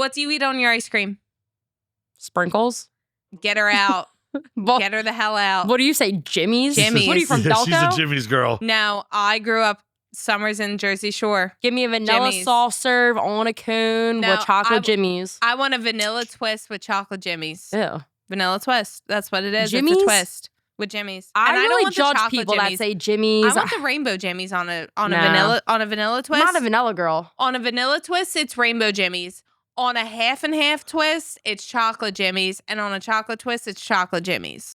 What do you eat on your ice cream? Sprinkles. Get her out. Get her the hell out. What do you say, Jimmies? Jimmies. What are you from, Delco? She's a Jimmies girl. No, I grew up summers in Jersey Shore. Give me a vanilla Jimmies. soft serve on a cone No, with chocolate Jimmies. I want a vanilla twist with chocolate Jimmies. Ew. Vanilla twist. That's what it is. Jimmies? It's a twist with Jimmies. I And don't don't really want the judge chocolate people Jimmies. that say Jimmies. I want the rainbow Jimmies on a Nah. vanilla twist. I'm not a vanilla girl. On a vanilla twist, it's rainbow Jimmies. On a half and half twist, it's chocolate Jimmies. And on a chocolate twist, it's chocolate Jimmies.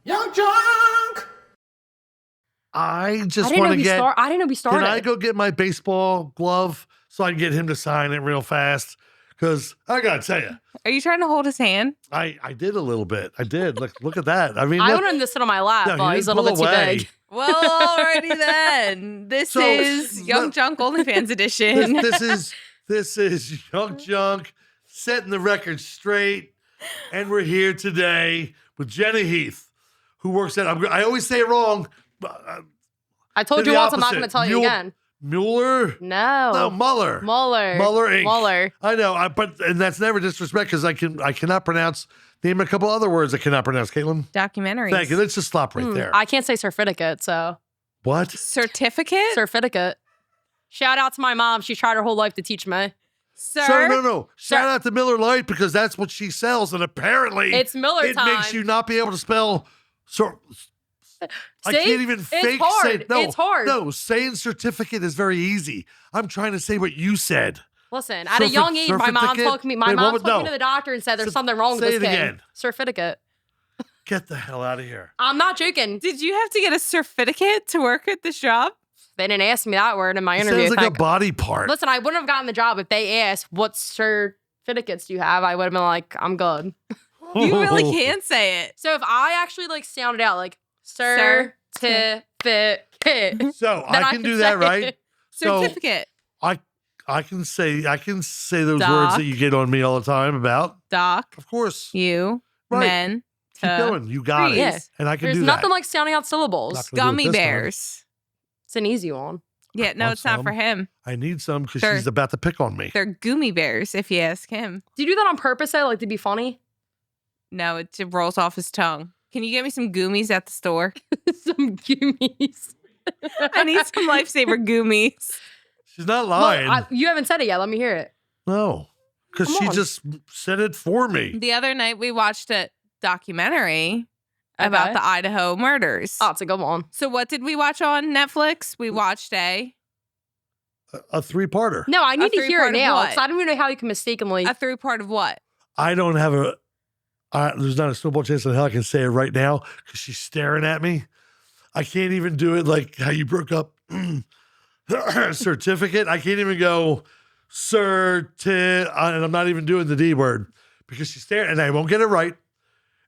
Young Junk! I I just didn't want know to we get. I didn't know we started. Can I go get my baseball glove so I can get him to sign it real fast? Because I gotta tell you, Are you trying to hold his hand? I did a little bit. I did. Look at that. I mean, I look, wanted him to sit on my lap, No, but he he's a didn't little bit pull too away. big. Well, alrighty then. This So, is Young Junk OnlyFans edition. this is Young Junk setting the record straight, and we're here today with Jenna Heath, who works at. I always say it wrong. I told To you the once, I'm not going to opposite. tell you again. Muller. No. No, Muller. Muller. Muller Inc. Muller. I know, and that's never disrespect because I cannot pronounce. Name a couple other words I cannot pronounce. Caitlin. Documentaries. Thank you. Let's just stop right there. I can't say certificate, so. What? Certificate? Certificate. Shout out to my mom. She tried her whole life to teach me. Sir? No. Shout out to Miller Lite because that's what she sells, and apparently It's Miller it time. makes you not be able to spell. I See? can't even It's fake hard. say. No, It's hard. No, saying certificate is very easy. I'm trying to say what you said. Listen, at a young age, my mom certificate? took me. My Wait, mom what took was- me no. to the doctor and said there's something wrong with Say this it kid. again. Certificate. Get the hell out of here. I'm not joking. Did you have to get a certificate to work at this job? They didn't ask me that word in my It interview. sounds like a thank- body part. Listen, I wouldn't have gotten the job if they asked what certificates do you have. I would have been like, I'm good. You really can say it. So if I actually like sounded out like certificate, So then I can do that, say right? it. So- Certificate. I can say those Doc. words that you get on me all the time about. Doc. Of course. You. Right. Men. Keep going. You got it. Yeah. And I can There's do nothing that. like sounding out syllables. Not gonna do it Gummy this time. bears. It's an easy one. Yeah, no, want it's not some. for him. I need some because Sure. she's about to pick on me. They're gummy bears, if you ask him. Do you do that on purpose, though, like to be funny? No, it rolls off his tongue. Can you get me some goomies at the store? Some gummies. I need some Lifesaver goomies. She's not Well, lying. you haven't said it yet. Let me hear it. No, because Come she on. just said it for me. The other night we watched a documentary about Okay. the Idaho murders. Oh, it's a good one. So what did we watch on Netflix? We watched A three-parter. No, I need to hear it three-part of now what? because I don't even know how you can mistakenly. a 3-part of what? I don't have there's not a snowball chance in hell I can say it right now because she's staring at me. I can't even do it like how you broke up certificate. I can't even go and I'm not even doing the D word because she's staring and I won't get it right.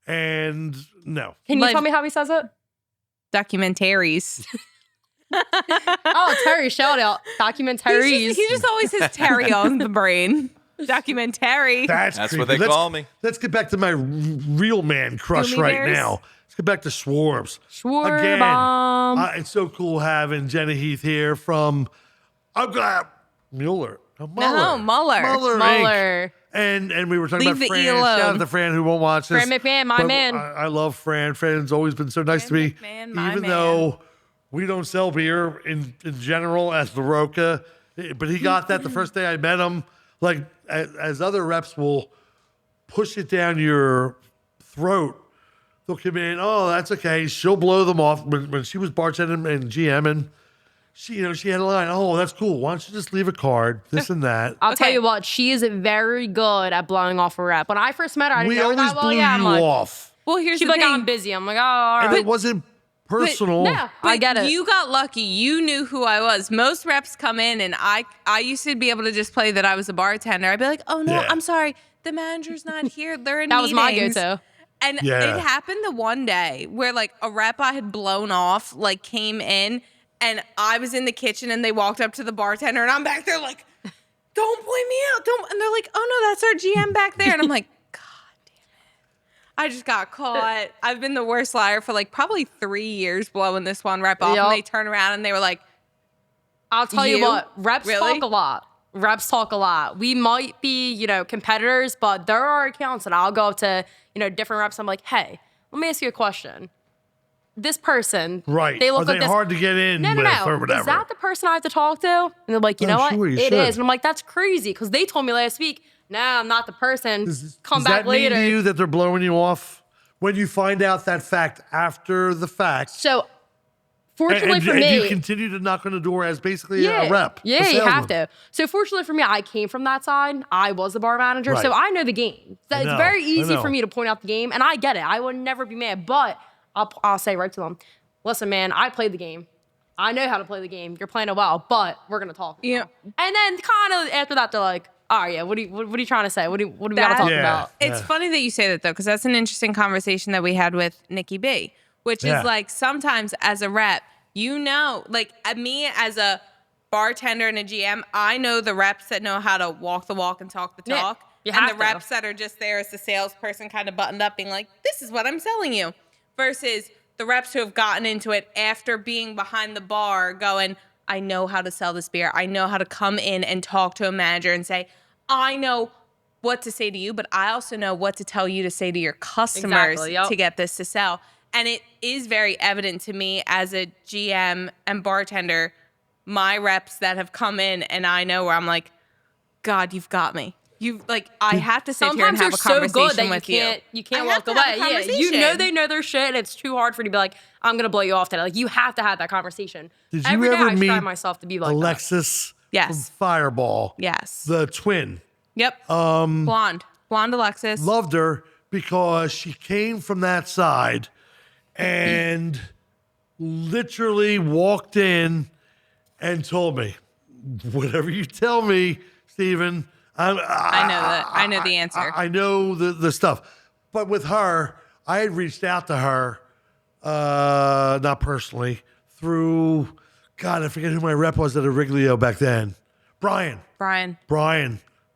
And no. Can you Like- tell me how he says it? Documentaries. Oh, Terry, shout out. Documentaries. He just always has Terry on the brain. Documentary. That's That's creepy. what they call me. Let's get back to my real man crush Gummy right bears? now. Let's get back to Schwarbs. Schwarbom. It's so cool having Jenna Heath here from Muller. No, Muller. Muller. Inc. Muller. And we were talking Leave about the Fran. E alone. Shout out to Fran who won't watch this. Fran McMahon, my But man. I love Fran. Fran's always been so nice to me. McMahon, my even man. though we don't sell beer in general as the Roca. But he got that the first day I met him. Like as other reps will push it down your throat, they'll come in, oh, that's okay. She'll blow them off. When she was bartending and GMing, she had a line, oh, that's cool. Why don't you just leave a card, this and that. I'll tell Okay. you what, she is very good at blowing off a rep. When I first met her, I didn't We know her always that well. blew Yeah, I'm you like, off. Well, here's she'd the be like, thing. I'm busy. I'm like, oh, all And right. it wasn't personal. Yeah, But I get it. You got lucky. You knew who I was. Most reps come in, and I used to be able to just play that I was a bartender. I'd be like, oh, no, Yeah. I'm sorry. The manager's not here. They're in That was my meetings." go-to. And Yeah. it happened the one day where like a rep I had blown off like came in and I was in the kitchen and they walked up to the bartender and I'm back there like, don't point me out. Don't. And they're like, oh no, that's our GM back there. And I'm like, God damn it. I just got caught. I've been the worst liar for like probably 3 years blowing this one rep off. Yup. And they turn around and they were like, I'll tell you You? what, reps Really? talk a lot. reps talk a lot. We might be, competitors, but there are accounts that I'll go up to, different reps. I'm like, hey, let me ask you a question. This person, Right. they look Are like they this. hard to get in No, with or whatever? Is that the person I have to talk to? And they're like, you know what? sure, you It should. is. And I'm like, that's crazy because they told me last week, nah, I'm not the person. Come Does back that mean later. to you that they're blowing you off when you find out that fact after the fact? So, fortunately for and me, you continue to knock on the door as basically yeah, a rep. a Yeah, you have salesman. to. So fortunately for me, I came from that side. I was the bar manager, so Right. I know the game. So I it's know, very I easy know. for me to point out the game, and I get it. I would never be mad, but I'll say right to them, listen, man, I played the game. I know how to play the game. You're playing it well, but we're gonna talk. Yeah. now. And then kind of after that, they're like, all right, yeah, what are you trying to say? What do we gotta talk Yeah. about? It's funny that you say that though, because that's an interesting conversation that we had with Nikki B, which Yeah. is like sometimes as a rep, like me as a bartender and a GM, I know the reps that know how to walk the walk and talk the Yeah, talk. you And have the to. reps that are just there as the salesperson kind of buttoned up being like, this is what I'm selling you. Versus the reps who have gotten into it after being behind the bar going, I know how to sell this beer. I know how to come in and talk to a manager and say, I know what to say to you, but I also know what to tell you to say to your customers Exactly, yep. to get this to sell. And it is very evident to me as a GM and bartender, my reps that have come in and I know where I'm like, God, you've got me. I have to sit here and Sometimes have they're a so conversation good that with you can't I walk have to have away. a Yeah, you conversation. know they know their shit, and it's too hard for you to be like, I'm gonna blow you off today. Like you have to have that conversation. Did you Every day ever I meet strive myself to be like that. Alexis Yes. from Fireball? Yes. The twin. Yep. Blonde Alexis. Loved her because she came from that side and literally walked in and told me, whatever you tell me, Steven, I know that. I know the answer. I know the stuff. But with her, I had reached out to her, not personally, through, God, I forget who my rep was at Ariglio back then. Brian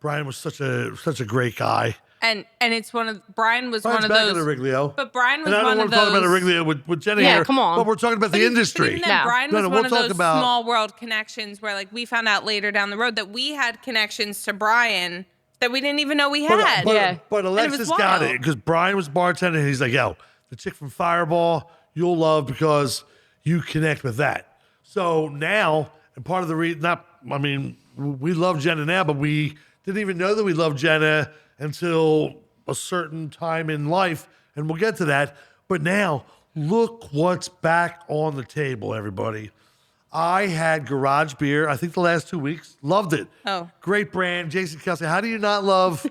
was such a great guy. And it's Brian was Brian's one of back those. at Ariglio. But Brian was And I one don't of want to talk about those. Ariglio with Jenna Yeah, here. come on. But we're talking about the But industry. even then, No. Brian No, was no, one we'll of talk those about- small world connections where we found out later down the road that we had connections to Brian that we didn't even know we had. Yeah. But And it was Alexis got wild. it because Brian was bartending. And he's like, yo, the chick from Fireball, you'll love because you connect with that. So now, and part of the reason, we love Jenna now, but we didn't even know that we loved Jenna until a certain time in life. And we'll get to that. But now, look what's back on the table, everybody. I had Garage Beer, I think the last 2 weeks. Loved it. Oh. Great brand. Jason Kelsey, how do you not love,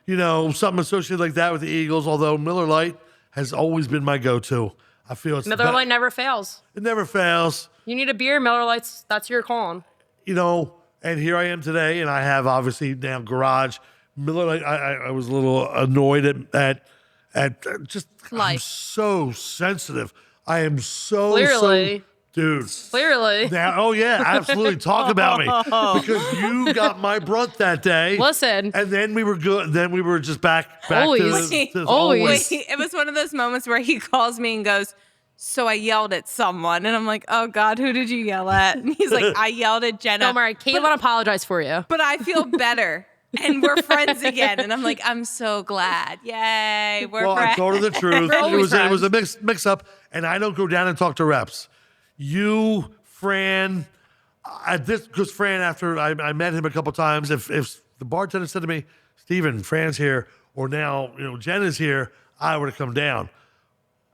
something associated like that with the Eagles? Although Miller Lite has always been my go-to. I feel it's Miller Lite never fails. It never fails. You need a beer, Miller Lite's, that's your calling. And here I am today, and I have obviously now Garage. Miller Lite, I was a little annoyed at just, I'm Life. so sensitive. I am so, Clearly. dude. Clearly. Now, oh yeah, absolutely. Talk about me because you got my brunt that day. Listen. and then we were good. Then we were just back to Always. the Always. It was one of those moments where he calls me and goes, so I yelled at someone. And I'm like, oh God, who did you yell at? And he's like, I yelled at Jenna. Don't worry, Kaitlyn apologized for you. But I feel better. And we're friends again. And I'm like, I'm so glad. Yay. We're Well, I friends. told her the truth. it always was a mix up, and I don't go down and talk to reps. You, Fran, because Fran, after I met him a couple times, if the bartender said to me, Steven, Fran's here, or now Jen is here, I would have come down.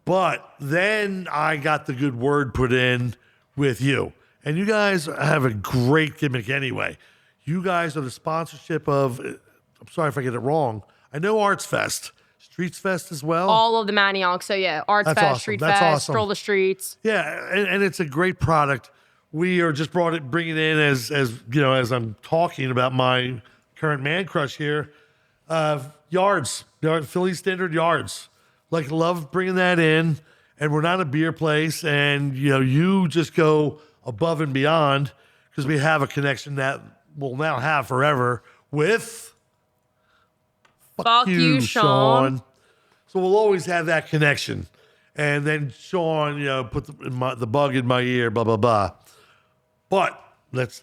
But then I got the good word put in with you, and you guys have a great gimmick anyway. You guys are the sponsorship of. I'm sorry if I get it wrong. I know Arts Fest, Streets Fest as well. All of the Manayunk. So yeah, Arts That's Fest, awesome. Street That's Fest, awesome. Stroll the Streets. Yeah, and it's a great product. We are just bringing in as I'm talking about my current man crush here, yards, Philly Standard yards. Love bringing that in, and we're not a beer place, and you just go above and beyond because we have a connection that we'll now have forever with. Fuck you, Sean. So we'll always have that connection. And then Sean, put the bug in my ear, blah, blah, blah. But let's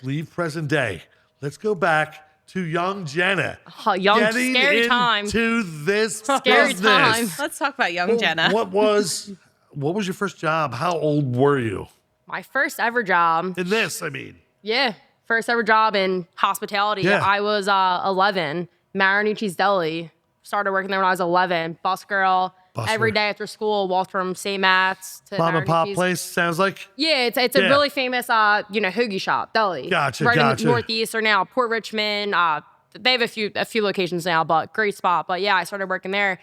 leave present day. let's go back to young Jenna. Young, Getting scary time. into this Scary business. time. Let's talk about young Jenna. What was your first job? How old were you? My first ever job. In this, I mean. Yeah. First ever job in hospitality. Yeah. I was 11. Marinucci's Deli. Started working there when I was 11. Busgirl. Every day after school, walked from St. Matt's to Mom and pop Marinucci's. place, sounds like? Yeah, it's a Yeah. really famous, hoagie shop, deli. Gotcha, Right in gotcha. the Northeast or now, Port Richmond. They have a few locations now, but great spot. But yeah, I started working there.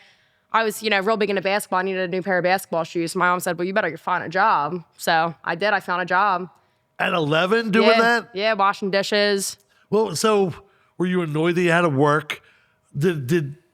I was, real big into basketball. I needed a new pair of basketball shoes. So my mom said, well, you better find a job. So I did. I found a job. At 11 doing yeah, that? Yeah, washing dishes. Well, so were you annoyed that you had to work?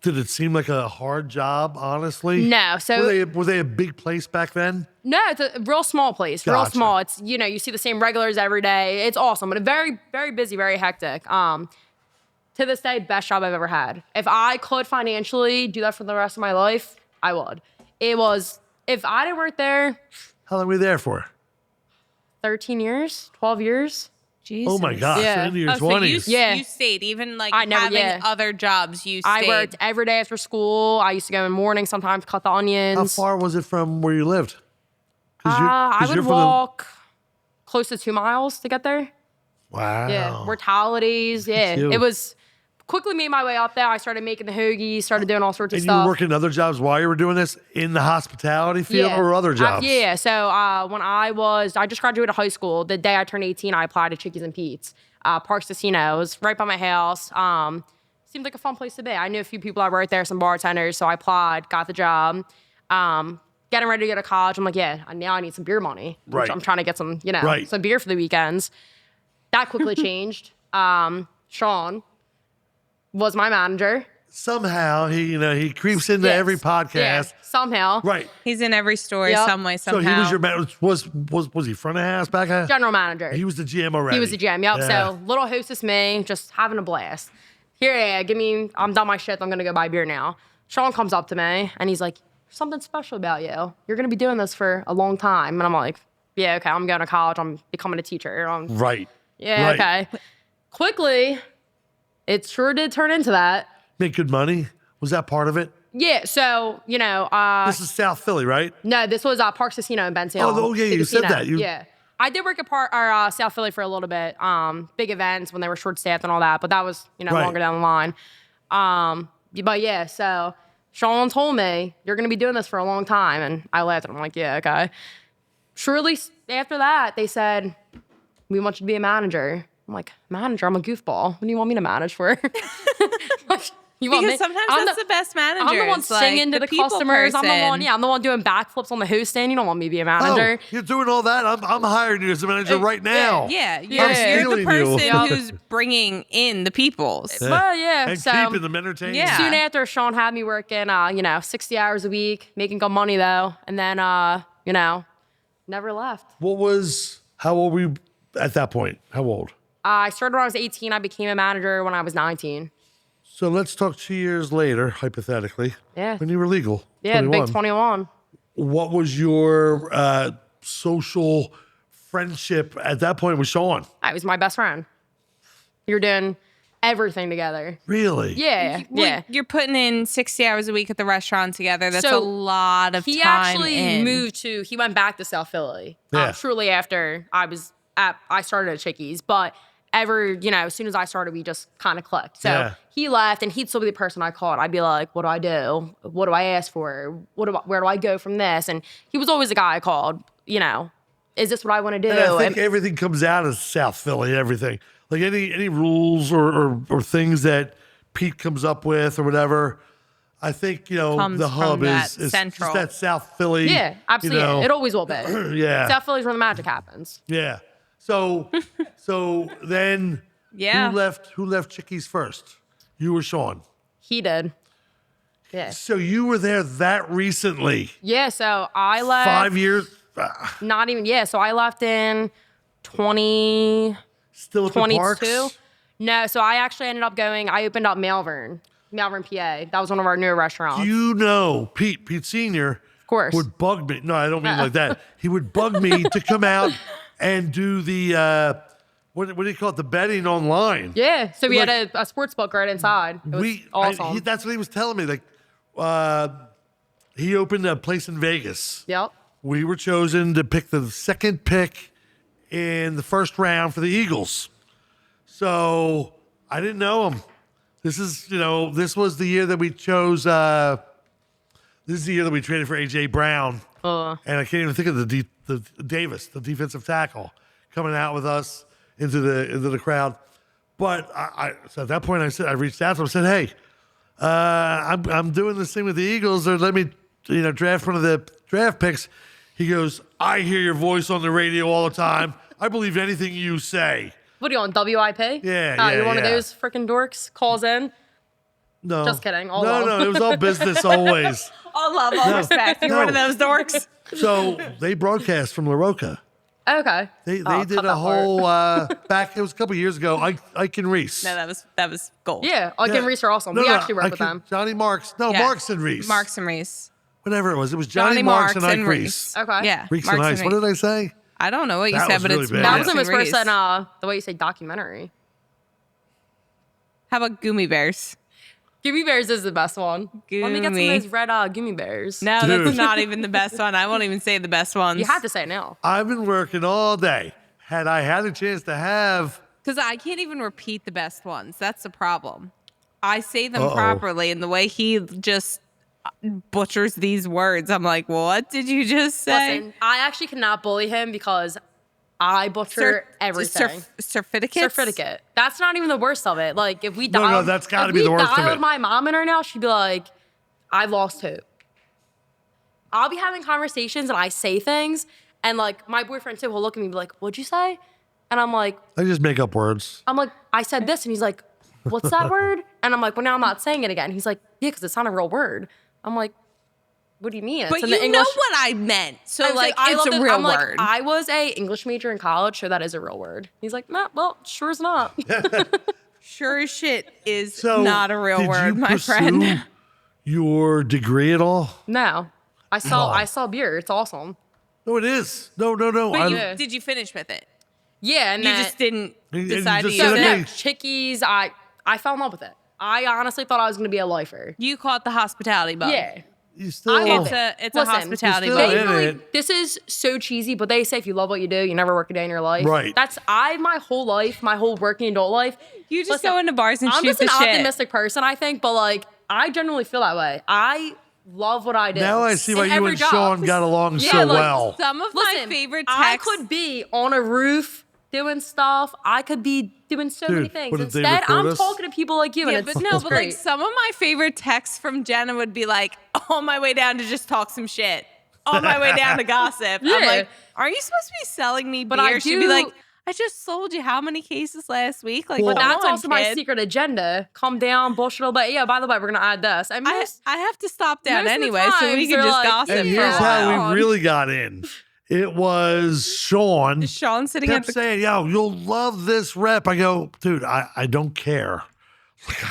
Did it seem like a hard job, honestly? No. So were they a big place back then? no, it's a real small place. Real Gotcha. small. It's, you see the same regulars every day. It's awesome, but very, very busy, very hectic. To this day, best job I've ever had. If I could financially do that for the rest of my life, I would. It was, if I didn't work there, How long were you there for? 13 years, 12 years. Jesus. Oh my gosh, Yeah. into your Oh, so 20s. Yeah. you stayed, even like I never- having yeah. other jobs, you stayed. I worked every day after school. I used to go in the morning sometimes, cut the onions. How far was it from where you lived? I would from the- walk close to 2 miles to get there. Wow. Yeah, mortalities. Yeah, Cute. it was quickly made my way up there. I started making the hoagies, started doing all sorts of And you stuff. were working other jobs while you were doing this in the hospitality field or other jobs? Yeah. So when I just graduated high school. The day I turned 18, I applied to Chickies and Pete's, Parks Casino. It was right by my house. Seemed like a fun place to be. I knew a few people that worked there, some bartenders, so I applied, got the job. Getting ready to go to college, I'm like, yeah, now I need some beer money. Right. I'm trying to get some, Right. some beer for the weekends. That quickly changed. Sean was my manager. Somehow he creeps into Yes. every podcast. Yeah, somehow. Right. He's in every story Yep. some way, So somehow. he was your man. Was he front of house, back of house? General manager. He was the GM already. He was the GM. Yep. Yeah. So little hostess me, just having a blast. Here, yeah, I'm done my shit. I'm gonna go buy beer now. Sean comes up to me and he's like, "Something special about you. You're gonna be doing this for a long time." And I'm like, "Yeah, okay. I'm going to college. I'm becoming a teacher." Right. Yeah, Right. okay. Quickly, it sure did turn into that. Make good money. Was that part of it? Yeah. So This is South Philly, right? no, this was Parks Casino in Benson. Oh, yeah, The you said casino. that. Yeah. I did work at South Philly for a little bit. Big events when they were short staffed and all that, but that was Right. longer down the line. But yeah, so Sean told me you're gonna be doing this for a long time, and I laughed and I'm like, yeah, okay. Shortly after that, they said we want you to be a manager. I'm like, manager? I'm a goofball. What do you want me to manage for? Like, you want because me? sometimes I'm that's the best manager. I'm the one singing to the people customers. I'm the one, person. I'm the one doing backflips on the host stand. You don't want me to be a manager. Oh, you're doing all that? I'm hiring you as a manager right now. Yeah, I'm you're the stealing person you. who's bringing in the peoples. Well, yeah. And So keeping them entertained. Yeah. soon after, Sean had me working, 60 hours a week, making good money though, and then, never left. How old were you at that point? How old? I started when I was 18. I became a manager when I was 19. So let's talk 2 years later, hypothetically. Yeah. When you were legal. Yeah, 21. big 21. What was your social friendship at that point with Sean? I was my best friend. You're doing everything together. Really? Yeah, Well, yeah. You're putting in 60 hours a week at the restaurant together. That's So, a lot of He time actually in. he went back to South Philly Yeah. shortly after I started at Chickie's, but as soon as I started, we just kind of clicked. So Yeah. he left and he'd still be the person I called. I'd be like, what do I do? What do I ask for? Where do I go from this? And he was always the guy I called, is this what I want to do? And I think And- everything comes out of South Philly, everything. Like any rules or things that Pete comes up with or whatever. I think, Comes the hub from that is just central. that South Philly. yeah, absolutely. It always will be. Yeah. South Philly's where the magic happens. Yeah. So then Yeah. who left Chickie's first? You or Sean? He did. Yeah. So you were there that recently. Yeah, so I left. 5 years. Not even, yeah. So I left in Still at the 2022. parks? No, so I actually ended up I opened up Malvern, PA. That was one of our newer restaurants. You know, Pete Sr. Of course. would bug me. No, I don't mean like that. He would bug me to come out and do the what do you call it? The betting online. Yeah. So we Like, had a sports book right inside. It was awesome. That's what he was telling me. Like, he opened a place in Vegas. Yep. We were chosen to pick the second pick in the first round for the Eagles. So I didn't know him. This was the year that we chose. This is the year that we traded for AJ Brown, and I can't even think of the Davis, the defensive tackle, coming out with us into the crowd. But so at that point, I reached out to him and said, "Hey, I'm doing this thing with the Eagles. Or let me, draft one of the draft picks." He goes, "I hear your voice on the radio all the time. I believe anything you say." What are you on, WIP? Yeah, You're one of yeah. those freaking dorks, calls in? No, Just kidding. All no, love. no. It was all business always. All love, all respect. You're one of those dorks. So they broadcast from La Roca. Okay. They Oh, did cut a that whole back. It was a couple years ago. Ike and Reese. No, that was gold. Yeah, Ike and Reese are awesome. No, we no, actually work Ike with and- them. Johnny Marks. No, Yeah. Marks and Reese. Marks and Reese. Whatever it was Johnny Marks and Ike Reese. Reese. Okay. Yeah. Reeks Marks and Ice. What Reese. did I say? I don't know what you That said, was but really it's bad. That Marks was in and his first Reese. the way you say documentary. How about Gummy Bears? Gummy Bears is the best one. Let me get some Gummy. of those red Gummy Bears. No, Dude. that's not even the best one. I won't even say the best ones. You have to say it now. I've been working all day. Had I had a chance to have, Because I can't even repeat the best ones. That's the problem. I say them Uh-oh. properly, and the way he just butchers these words, I'm like, what did you just say? Listen, I actually cannot bully him because I butcher everything. Certificate. That's not even the worst of it. Like if we No, dialed, that's gotta if be we the worst of dialed it. my mom in right now, she'd be like, "I've lost hope." I'll be having conversations and I say things, and like my boyfriend too will look at me and be like, "What'd you say?" And I'm like, I just make up words. I said this, and he's like, "What's that word?" And I'm like, "Well, now I'm not saying it again." He's like, "Yeah, because it's not a real word." I'm like, "What do you mean?" It's But in you the English. know what I meant. So I'm like, I it's love a this. real I'm like, word. I was a English major in college, so that is a real word. He's like, "Nah, well, sure is not." Sure as shit is So not a real did word, you my pursue friend. your degree at all? No, I saw beer. It's awesome. No, it is. No. But I- did you finish with it? Yeah, and You then, just didn't You- you decide to just use said, it. okay. no, Chickies. I fell in love with it. I honestly thought I was gonna be a lifer. You caught the hospitality bug. Yeah. You still. I love It's it. a Listen, hospitality you're bug. still They in really, it. this is so cheesy, but they say if you love what you do, you never work a day in your life. Right. My whole life, my whole working adult life. You just Listen, go into bars and I'm shoot just the an shit. optimistic person, I think, but like I generally feel that way. I love what I do. Now I see why In you every and job. Sean got along Yeah, so like, well. Some of Listen, my favorite I texts. could be on a roof doing stuff. I could be doing so many Dude, things. what, did they Instead, record I'm us? talking to people like you, Yeah, and but it's no, but like great. some of my favorite texts from Jenna would be like, on my way down to just talk some shit. On my way down to gossip. I'm Yeah. like, are you supposed to be selling me beer? But I She'd be do- like, I just sold you how many cases last week? Like, Well, But come that's on, also my kid. secret agenda. Calm down, bullshit a little bit. Yeah, by the way, we're gonna add this. And I most, have to stop down most of the anyway, so we times can they're just like, gossip And for here's a while. how we really got in. It was Sean Sean sitting kept at the saying, "Yo, you'll love this rep." I go, "Dude, I don't care."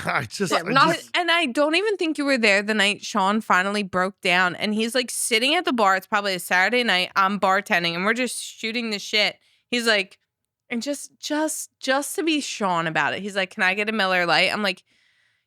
I just, Yeah, not- And I don't even think you were there the night Sean finally broke down. And he's like sitting at the bar. It's probably a Saturday night. I'm bartending and we're just shooting the shit. He's like, and just to be Sean about it. He's like, can I get a Miller Lite? I'm like,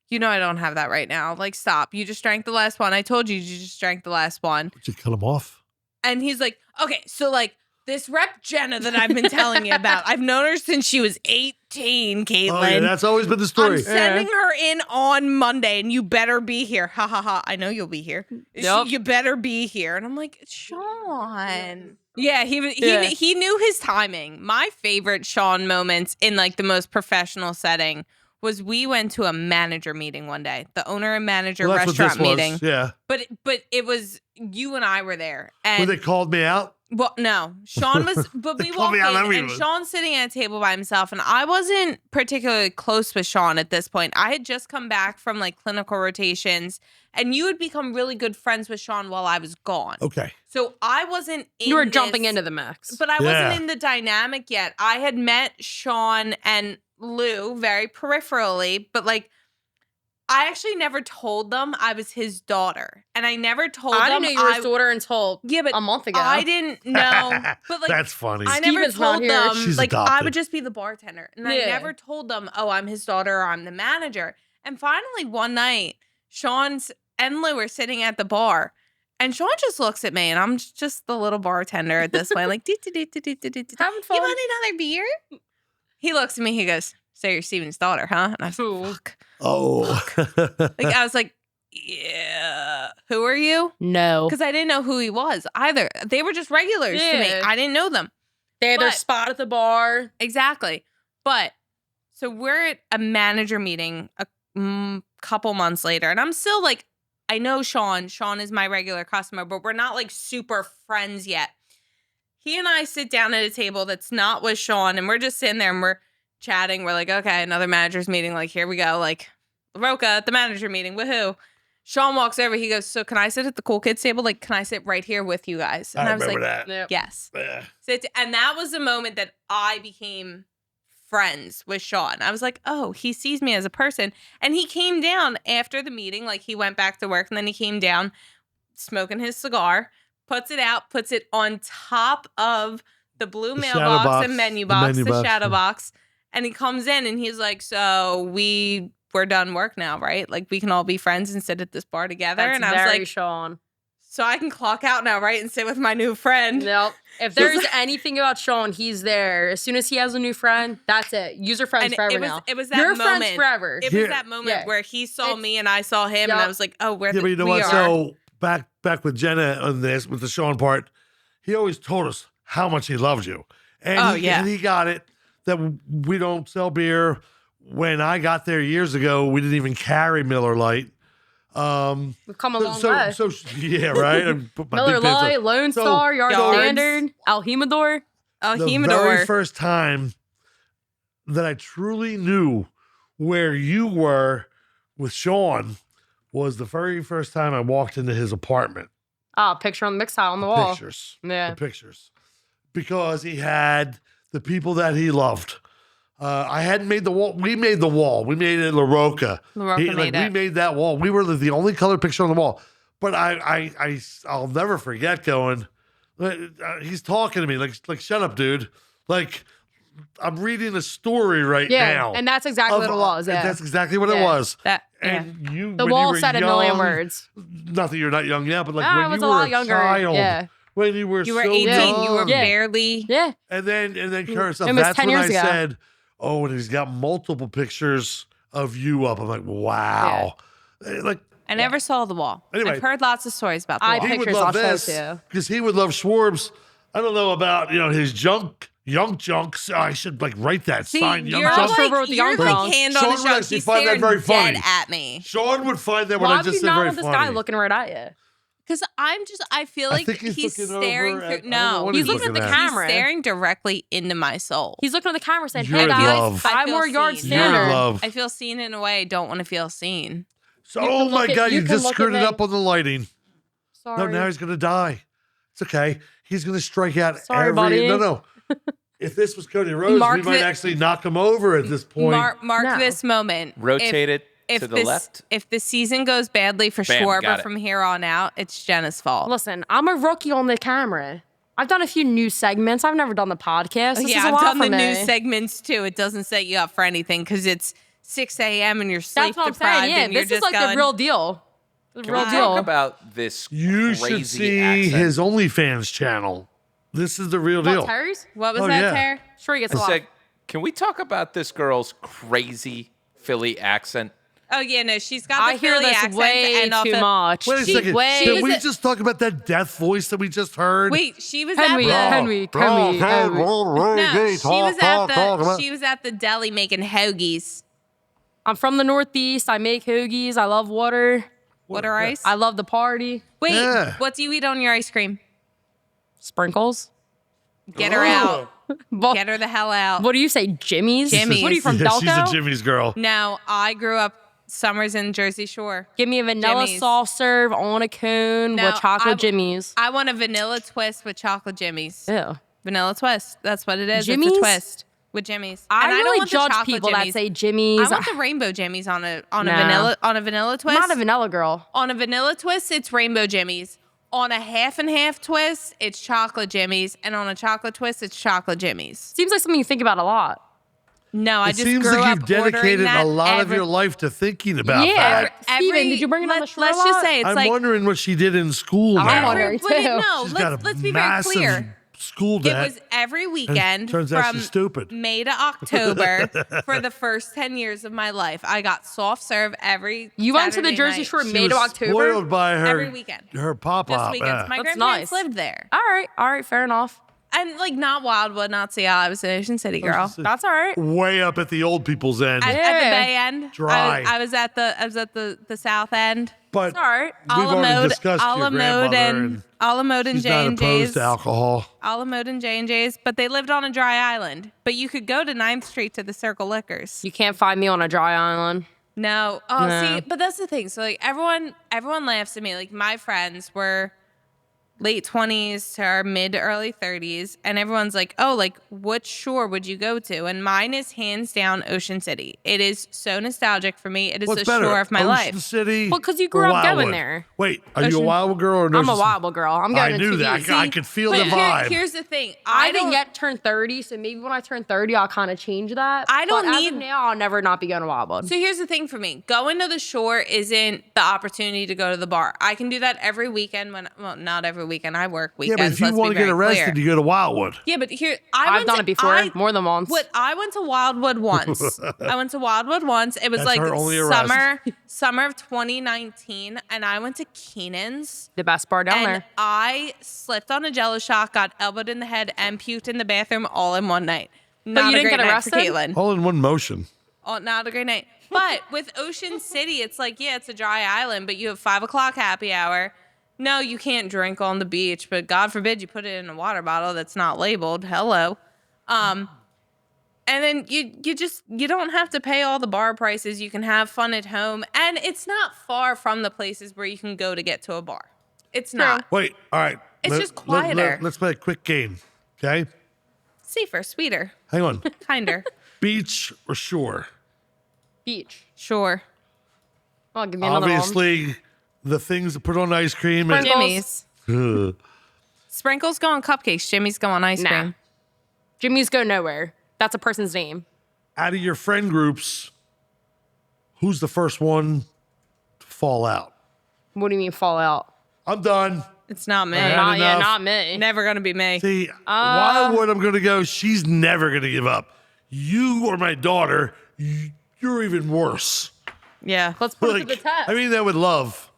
you know, I don't have that right now. Like, stop. You just drank the last one. I told you just drank the last one. Did you cut him off? And he's like, okay, so like this rep Jenna that I've been telling you about, I've known her since she was 18, Kaitlyn. Oh, yeah, that's always been the story. I'm sending her in on Monday, and you better be here. Ha ha ha! I know you'll be here. Yep. You better be here. And I'm like, Sean. Yeah, Yeah. he knew his timing. My favorite Sean moments in like the most professional setting was we went to a manager meeting one day, the owner and manager Well, that's what restaurant this meeting. was. Yeah. But it was you and I were there, When and they called me out, well, no, Sean was, but They we called walked me out in and everywhere. Sean's sitting at a table by himself, and I wasn't particularly close with Sean at this point. I had just come back from like clinical rotations, and you had become really good friends with Sean while I was gone. okay. So I wasn't in you were this, jumping into the mix. but I Yeah. wasn't in the dynamic yet. I had met Sean and Lou very peripherally, but like I actually never told them I was his daughter. And I never told I them didn't know you were his daughter until a month ago. I didn't know. But like, That's funny. I never Steven's not told here. them. She's like, I adopted. would just be the bartender. And I Yeah. never told them, oh, I'm his daughter or I'm the manager. And finally, one night, Sean's and Lou are sitting at the bar. And Sean just looks at me, and I'm just the little bartender at this point, like, Having fun. you want another beer? He looks at me, he goes, so you're Steven's daughter, huh? And I was Ooh. like, fuck. Oh. Like, I was like, yeah. Who are you? No. Because I didn't know who he was either. They were just regulars to me. Yeah. I didn't know them. They had their But- spot at the bar. Exactly. But so we're at a manager meeting a couple months later, and I'm still like, I know Sean. Sean is my regular customer, but we're not like super friends yet. He and I sit down at a table that's not with Sean, and we're just sitting there and we're chatting. We're like, okay, another manager's meeting. Like, here we go. Like, Roca at the manager meeting. Woohoo. Sean walks over. He goes, so can I sit at the cool kids table? Like, can I sit right here with you guys? And I was like, that. Yep. yes. Yeah. And that was the moment that I became friends with Sean. I was like, oh, he sees me as a person. And he came down after the meeting. Like, he went back to work, and then he came down smoking his cigar, puts it out, puts it on top of the blue The shadow mailbox box, and menu the box, menu the box, shadow yeah. box. And he comes in and he's like, so we're done work now, right? Like, we can all be friends and sit at this bar together. That's and I very was like, Sean. so I can clock out now, right? And sit with my new friend. Nope. If there's anything about Sean, he's there. As soon as he has a new friend, that's it. User friends And forever it was, now. it was that You're moment. friends forever. It Here- was that moment Yeah. where he saw It's- me and I saw him, and Yup. I was like, "Oh, we're Yeah, but you know we what? are." So back with Jenna on this, with the Sean part, he always told us how much he loved you. And Oh, he, yeah. and he got it that we don't sell beer. When I got there years ago, we didn't even carry Miller Lite. We've come a long way. So yeah, right. I put my Miller big pants up. Lite, Lone So- Star, Yard Yards. Standard, El Jimador. Oh, The very Humidor. first time that I truly knew where you were with Sean was the very first time I walked into his apartment. Oh, picture on the mix tile on the wall. Pictures. Yeah. The pictures. Because he had the people that he loved. I hadn't made the wall. We made the wall. We made it La Roca. La Roca made We it. made that wall. We were the only colored picture on the wall. But I'll never forget going. He's talking to me like shut up, dude. Like I'm reading a story right Yeah, now. and that's exactly what it was. Yeah. That's exactly what it Yeah. was. That And you, The when you wall were said a million young- words. Not that you're not young now, but like No, when I was you a were lot a younger. child, Yeah. when you were you were so 18. young, You were Yeah. barely. Yeah. and then Kurt stuff. It was That's 10 when I years ago. said, "Oh, and he's got multiple pictures of you up." I'm like, "Wow!" Like I never saw the wall. Anyway. I've heard lots of stories about the I wall. he would Pictures love I'll show this too. because he would love Schwarbs. I don't know about his young junks. Oh, I should like write that See, sign. Young you're junks. Schwarber with like, the you're young like drunk. hand Sean on would his junk. actually He's find that staring very dead funny. at me. Sean would find that when Why I have you just said not very on this funny. guy looking right at you? Because I feel I like think he's he's looking staring over through. at- I don't know No, what he's looking at the at. camera. He's staring directly into my soul. He's looking at the camera saying, You're "Hey in guys, love. I 5 feel more yard seen. You're in standard." love. I feel seen in a way I don't want to feel seen. So, You can oh my look at- God, you you can just look at screwed it me. up on the lighting. Sorry. No, now he's gonna die. It's okay. He's gonna strike out Sorry, every. buddy. No. If this was Cody Rhodes, Mark we might the- actually knock him over at this point. Mark No. this moment. Rotate it to the this, left. If the season goes badly for Bam, got Schwarber it. from here on out, it's Jenna's fault. Listen, I'm a rookie on the camera. I've done a few news segments. I've never done the podcast. This is yeah, a I've lot done for the me. news segments too. It doesn't set you up for anything because it's 6 a.m. and you're sleep That's what I'm deprived. saying. Yeah, and you're this is just like going, the real deal. The Can real we deal. talk about this You crazy should see accent? his OnlyFans channel. This is the real What, deal. Terry's? What was Oh, that, yeah. Tara? Sure, he gets I a lot. said, can we talk about this girl's crazy Philly accent? Oh yeah, no, she's got the I hear Philly this accent way and off too of- much. Wait a She- second. she Did was we a- just talk about that death voice that we just heard? Wait, she was Henry, at Henry, the Henry, Henry. no, she was at the deli making hoagies. I'm from the Northeast. I make hoagies. I love water. Water ice. I love the party. Wait, Yeah. what do you eat on your ice cream? Sprinkles. Get her out. Well, Get her the hell out. what do you say, Jimmy's? Jimmy's. What are you from, Yeah, Delco? she's a Jimmy's girl. No, I grew up summers in Jersey Shore. Give me a vanilla Jimmy's. soft serve on a cone No, with chocolate I- Jimmy's. I want a vanilla twist with chocolate Jimmies. Ew. Vanilla twist. That's what it is. Jimmy's? It's a twist. with Jimmies. I And don't really want the judge chocolate people that Jimmies. say Jimmies. I want the rainbow Jimmies on a No. vanilla twist. I'm not a vanilla girl. On a vanilla twist, it's rainbow Jimmies. On a half and half twist, it's chocolate Jimmies, and on a chocolate twist, it's chocolate Jimmies. Seems like something you think about a lot. No, I It just seems grew like up you've dedicated ordering that a lot of every- your life to thinking about Yeah. that. Steven, did you bring it on the shore a Let's just lot? say it's I'm like wondering what she did in school now. I'm wondering. but it- too. no. She's got a Let's be very massive clear. school It debt. was every weekend turns out from she's stupid. May to October for the first 10 years of my life. I got soft serve every You went to the Saturday Jersey night. Shore She May to was October? spoiled by her Every weekend. Her pop-up. Just weekends. My That's grandparents nice. lived there. All right, fair enough. And like not Wildwood, not Seattle. I was an Ocean City girl. City. That's all right. Way up at the old people's end. At the Yeah. Bay End. Dry. I was at the South End. but all right. we've already discussed your Alamode grandmother, and Alamode and she's J not and opposed J's. to alcohol. Alamode and J and J's, but they lived on a dry island. But you could go to 9th Street to the Circle Liquors. You can't find me on a dry island. No. Oh, No. see, but that's the thing. So like everyone laughs at me. Like my friends were late 20s to our mid to early 30s, and everyone's like, "Oh, like which shore would you go to?" And mine is hands down Ocean City. It is so nostalgic for me. It is What's the better, shore of my Ocean life. City? Well, 'cause you or grew up going Wildwood? there. Wait, are you a Ocean- Wildwood girl or an I'm a Ocean- Wildwood girl. I'm going I to knew 2 that. weeks. I could feel the But vibe. here's the thing. I don't didn't yet turn 30, so maybe when I turn 30, I'll kind of change that. I don't but need- as of now, I'll never not be going to Wildwood. So here's the thing for me. Going to the shore isn't the opportunity to go to the bar. I can do that every weekend well, not every weekend. I work yeah, weekends. but if you let's be want to get very arrested, clear. you go to Wildwood. Yeah, but here I've done it before, more than once. I went to Wildwood once. I went to Wildwood once. It was That's like her only arrest. summer of 2019, and I went to Keenan's. The best bar down And there. I slipped on a Jello shot, got elbowed in the head, and puked in the bathroom all in one night. Not you a didn't great get night arrested? for Kaitlyn. All in one motion. Oh, not a great night. But with Ocean City, it's like, yeah, it's a dry island, but you have 5 o'clock happy hour. No, you can't drink on the beach, but God forbid you put it in a water bottle that's not labeled. Hello. And then you don't have to pay all the bar prices. You can have fun at home. And it's not far from the places where you can go to get to a bar. It's not. Wait, all right. It's just quieter. Let's play a quick game, okay? Safer, sweeter, Hang on. kinder. Beach or shore? Beach. Sure. I'll give me another one. Obviously, the things that put on ice cream. And, Jimmy's. Sprinkles go on cupcakes. Jimmy's go on ice Nah. cream. Jimmy's go nowhere. That's a person's name. out of your friend groups, who's the first one to fall out? What do you mean fall out? I'm done. It's not me. had Not enough. not me. Never gonna be me. See, Wildwood, I'm going to go, she's never going to give up. You or my daughter, you're even worse. Yeah. Let's put it to the test. I mean that with love.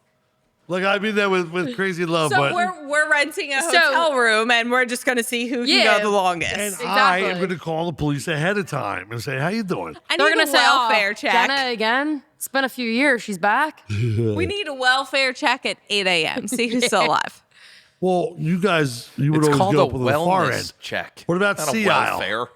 Like, I mean that with crazy love. So but we're renting a hotel room and we're just gonna see who can Yeah. go the longest. and And, I am Exactly. going to call the police ahead of time and say, how you doing? I They're need gonna a say, welfare "Oh, check. Jenna again. It's been a few years. She's back." We need a welfare check at 8 a.m. See who's still alive. Well, you guys, you would It's always called go a up with the far wellness end. check. What about not Sea a Isle? welfare.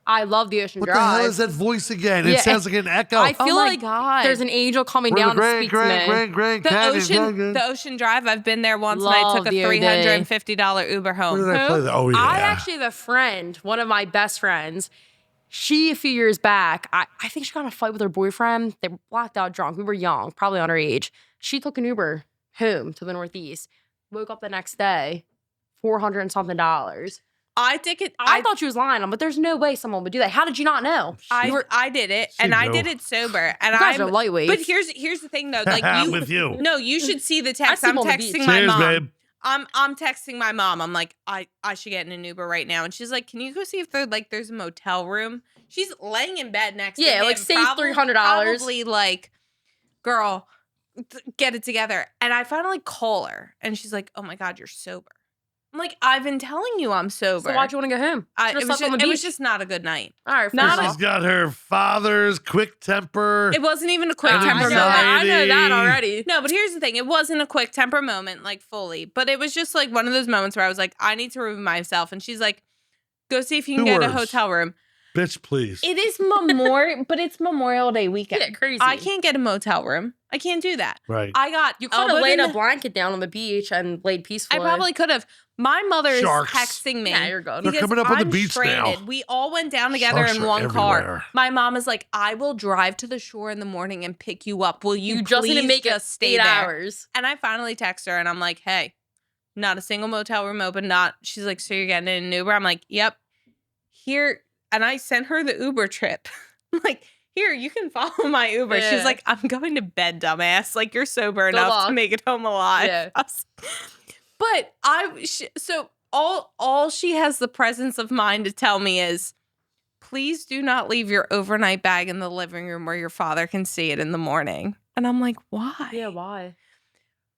I love the Ocean What the Drive. hell is that voice again? Yeah. It sounds like an echo. I feel Oh my like God. there's an angel coming We're down the to speak to me. The Ocean Drive. I've been there once and I Love took a the OD. $350 Uber Where home. did I play that? Oh, yeah. I actually have a friend, one of my best friends. She, a few years back, I think she got in a fight with her boyfriend. They were blacked out drunk. We were young, probably underage. She took an Uber home to the Northeast. Woke up the next day, $400 and something. I think it. I thought she was lying, but there's no way someone would do that. How did you not know? I did it, and I did it sober. And You guys I'm are lightweights. But here's the thing though, like I'm you with you. No, you should see the I text. see I'm them on the beach. texting my Cheers, mom. babe. I'm texting my mom. I'm like, I should get in an Uber right now, and she's like, can you go see if there's a motel room? She's laying in bed next to Yeah, him. like, save $300. Probably like, girl, get it together. And I finally call her, and she's like, oh my God, you're sober. I'm like, I've been telling you I'm sober. So why'd you want to go home? It was just not a good night. All right, not first She's off. got her father's quick temper. It wasn't even a quick And temper moment. I know that anxiety. already. No, but here's the thing. It wasn't a quick temper moment, like fully. But it was just like one of those moments where I was like, I need to remove myself. And she's like, go see if you can Two get a words. hotel room. Bitch, please. It is Memorial, but it's Memorial Day weekend. Yeah, crazy. I can't get a motel room. I can't do that. Right. I got You could have laid a blanket down on the beach and laid peacefully. I probably could have. My mother is Sharks. texting me. Yeah, you're good. They're Because coming up on the I'm beach stranded. now. We all went down together Sharks in are one car. everywhere. My mom is like, I will drive to the shore in the morning and pick you up. Will you, You just need to please make it just stay 8 there? hours. And I finally text her and I'm like, hey, not a single motel room open. She's like, so you're getting in an Uber? I'm like, yep. Here. And I sent her the Uber trip. I'm like, here, you can follow my Uber. Yeah. She's like, I'm going to bed, dumbass. Like, you're sober enough luck. to make it home alive. Yeah. But so all she has the presence of mind to tell me is, please do not leave your overnight bag in the living room where your father can see it in the morning. And I'm like, why? Yeah, why?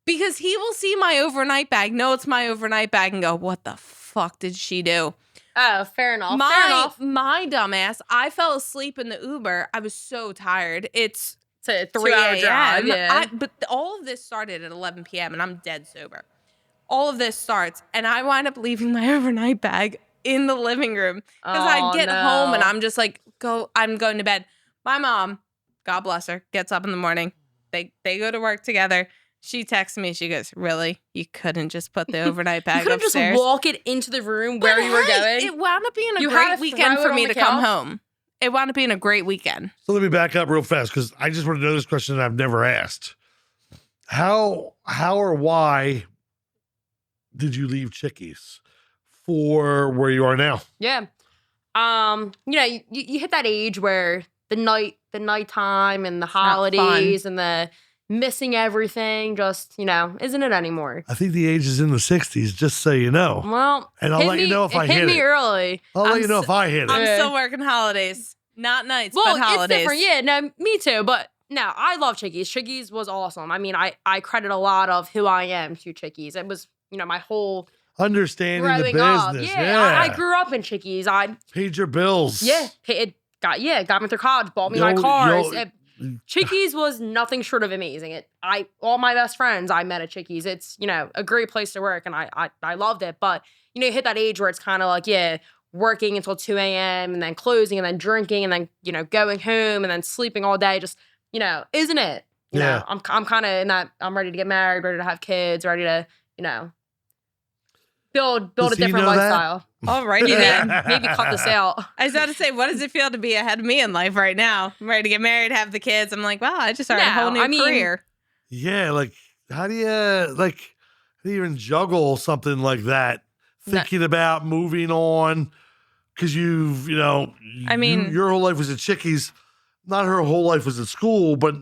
Because he will see my overnight bag, know it's my overnight bag, and go, what the fuck did she do? Oh, fair enough. Fair enough. My dumbass, I fell asleep in the Uber. I was so tired. It's It's a 3 3-hour drive. a.m. Yeah. But all of this started at 11 p.m. and I'm dead sober. All of this starts, and I wind up leaving my overnight bag in the living room because I get home and I'm just like, I'm going to bed. My mom, God bless her, gets up in the morning. They go to work together. She texts me. She goes, really? You couldn't just put the overnight bag You couldn't just upstairs? walk it into the room where you were going. It wound up being a You had great to weekend throw for it me on to the come couch? home. It wound up being a great weekend. So let me back up real fast because I just want to know this question that I've never asked. How or why did you leave Chickies for where you are now? Yeah. You hit that age where the nighttime and the holidays and the missing everything just, isn't it anymore? I think the age is in the 60s, just so you know. Well, And I'll let you know if I hit hit me it. early. I'll let I'm you know if I hit it. I'm Yeah. still working holidays. Not nights, Well, but holidays. it's different. Yeah, no, me too. But no, I love Chickies. Chickies was awesome. I mean, I credit a lot of who I am to Chickies. It was, my whole Understanding the growing up. business. Yeah, I grew up in Chickies. Paid your bills. It got me through college, bought me my cars. Chickies was nothing short of amazing. All my best friends I met at Chickies. It's, a great place to work and I loved it. But, you hit that age where it's kind of like, working until 2 a.m. and then closing and then drinking and then, going home and then sleeping all day. Just, isn't it? You know, I'm kind of in that, I'm ready to get married, ready to have kids, ready to, build Does a he different know that? lifestyle. Alrighty then. Maybe cut this out. I was about to say, what does it feel to be ahead of me in life right now? I'm ready to get married, have the kids. I'm like, wow, I just started a whole new career. Yeah, like how do you even juggle something like that? Thinking about moving on because you've, your whole life was at Chickies. Not her whole life was at school, but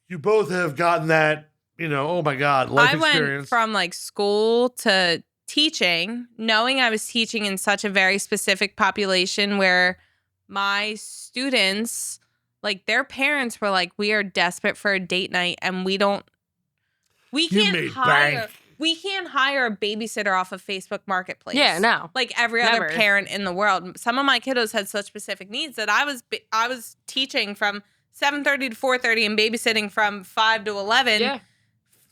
you both have gotten that, oh my God, life experience. Went from like school to teaching, knowing I was teaching in such a very specific population where my students, like their parents were like, we are desperate for a date night and we can't hire a babysitter off of Facebook Marketplace. Yeah, no. Like every Never. other parent in the world. Some of my kiddos had such specific needs that I was teaching from 7:30 to 4:30 and babysitting from 5 to 11. Yeah.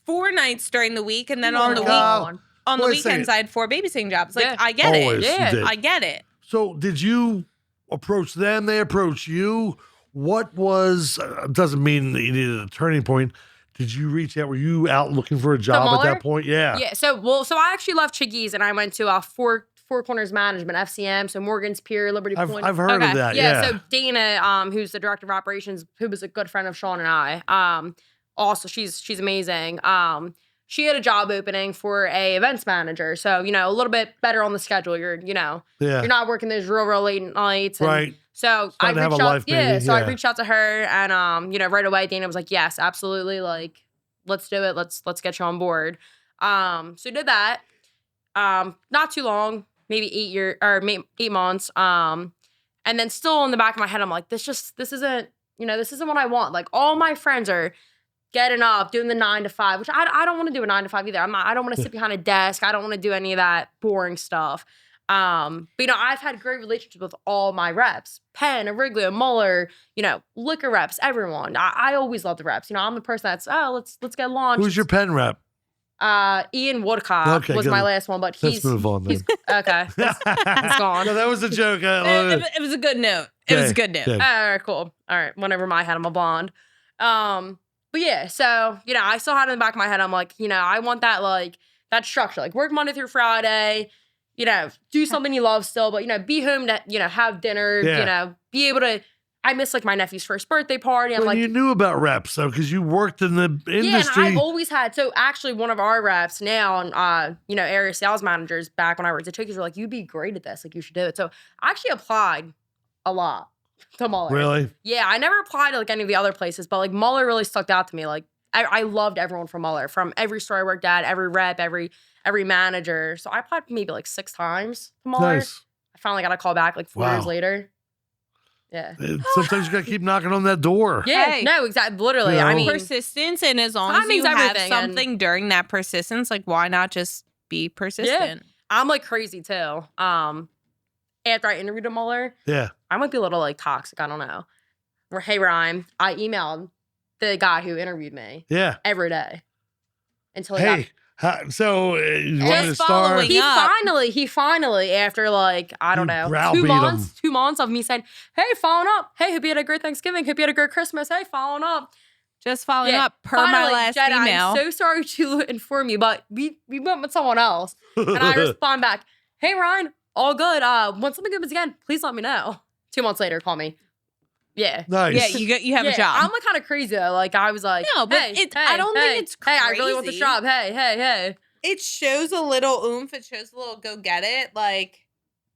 4 nights during the week, and then Oh on the my God. on the Wait a second. weekends I had 4 babysitting jobs. Like Yeah. I get Always, it. you did. I get it. So did you approach them? They approach you? What was, doesn't mean that you needed a turning point. Did you reach out? Were you out looking for a job at Muller? that point? Yeah. Yeah. So I actually left Chickies and I went to Four Corners Management, FCM. So Morgan's Pier, Liberty Point. I've heard Okay. of that. Yeah. Yeah. So Dana, who's the director of operations, who was a good friend of Sean and I, also she's amazing. She had a job opening for a events manager. So, a little bit better on the schedule. You're not working those real late nights. And Right. So Fun I to have reached a out. life, Yeah. maybe. So I Yeah. reached out to her and, right away, Dana was like, yes, absolutely. Like, let's do it. Let's get you on board. So did that. Not too long, maybe 8 months. And then still in the back of my head, I'm like, this isn't what I want. Like all my friends are getting up, doing the 9 to 5, which I don't want to do a 9 to 5 either. I don't want to sit behind a desk. I don't want to do any of that boring stuff. But I've had great relationships with all my reps, Penn, Ariglio, Muller, liquor reps, everyone. I always love the reps. I'm the person that's, let's get launched. Who's your pen rep? Ian Woodcock was good. my last one, but Let's move on then. he's okay. He's gone. No, that was a joke. It was a good note. It was a good note. Okay. All right, cool. All right, whenever my head, I'm a blonde. But yeah, so, you know, I still had it in the back of my head. I'm like, you know, I want that, like, that structure. Like, work Monday through Friday, you know, do something you love still, but, you know, be home to, you know, have dinner, you know, be able to. I miss, like, my nephew's first birthday party. I'm Well, like, you knew about reps, though, because you worked in the industry. Yeah, and I've always had, so actually one of our reps now, you know, area sales managers back when I worked at Chickies were like, you'd be great at this. Like, you should do it. So I actually applied a lot to Muller. Really? Yeah, I never applied to, like, any of the other places, but, like, Muller really stuck out to me. Like, I loved everyone from Muller, from every store I worked at, every rep, every manager. So I applied maybe, like, 6 times to Muller. Nice. I finally got a call back, like, 4 years Wow. later. Yeah. Sometimes you got to keep knocking on that door. Yeah, Hey. no, exactly. Literally. You know? I mean, persistence, and as long as timing's you have everything, and- something during that persistence, like why not just be persistent? I'm like crazy too. After I interviewed at Muller, Yeah. I might be a little like toxic. I don't know. Or hey, Ryan, I emailed the guy who interviewed me Yeah. every day until he got. Hey, so you want me to Just start? following up. He finally, after like, I don't You know, browbeat 2 months of me saying, hey, following up. Hey, hope you had a great Thanksgiving. Hope you had a great Christmas. Hey, following up. Just following Yeah, up per my finally, last Jenna, email. I'm so sorry to inform you, but we went with someone else. And I respond back, hey, Ryan, all good. When something happens again, please let me know. 2 months later, call me. Yeah. Nice. Yeah, you have a job. I'm like kind of crazy though. Like I was like, No, but hey, I don't think it's Hey, I really want this crazy. job. Hey. It shows a little oomph. It shows a little go get it. Like,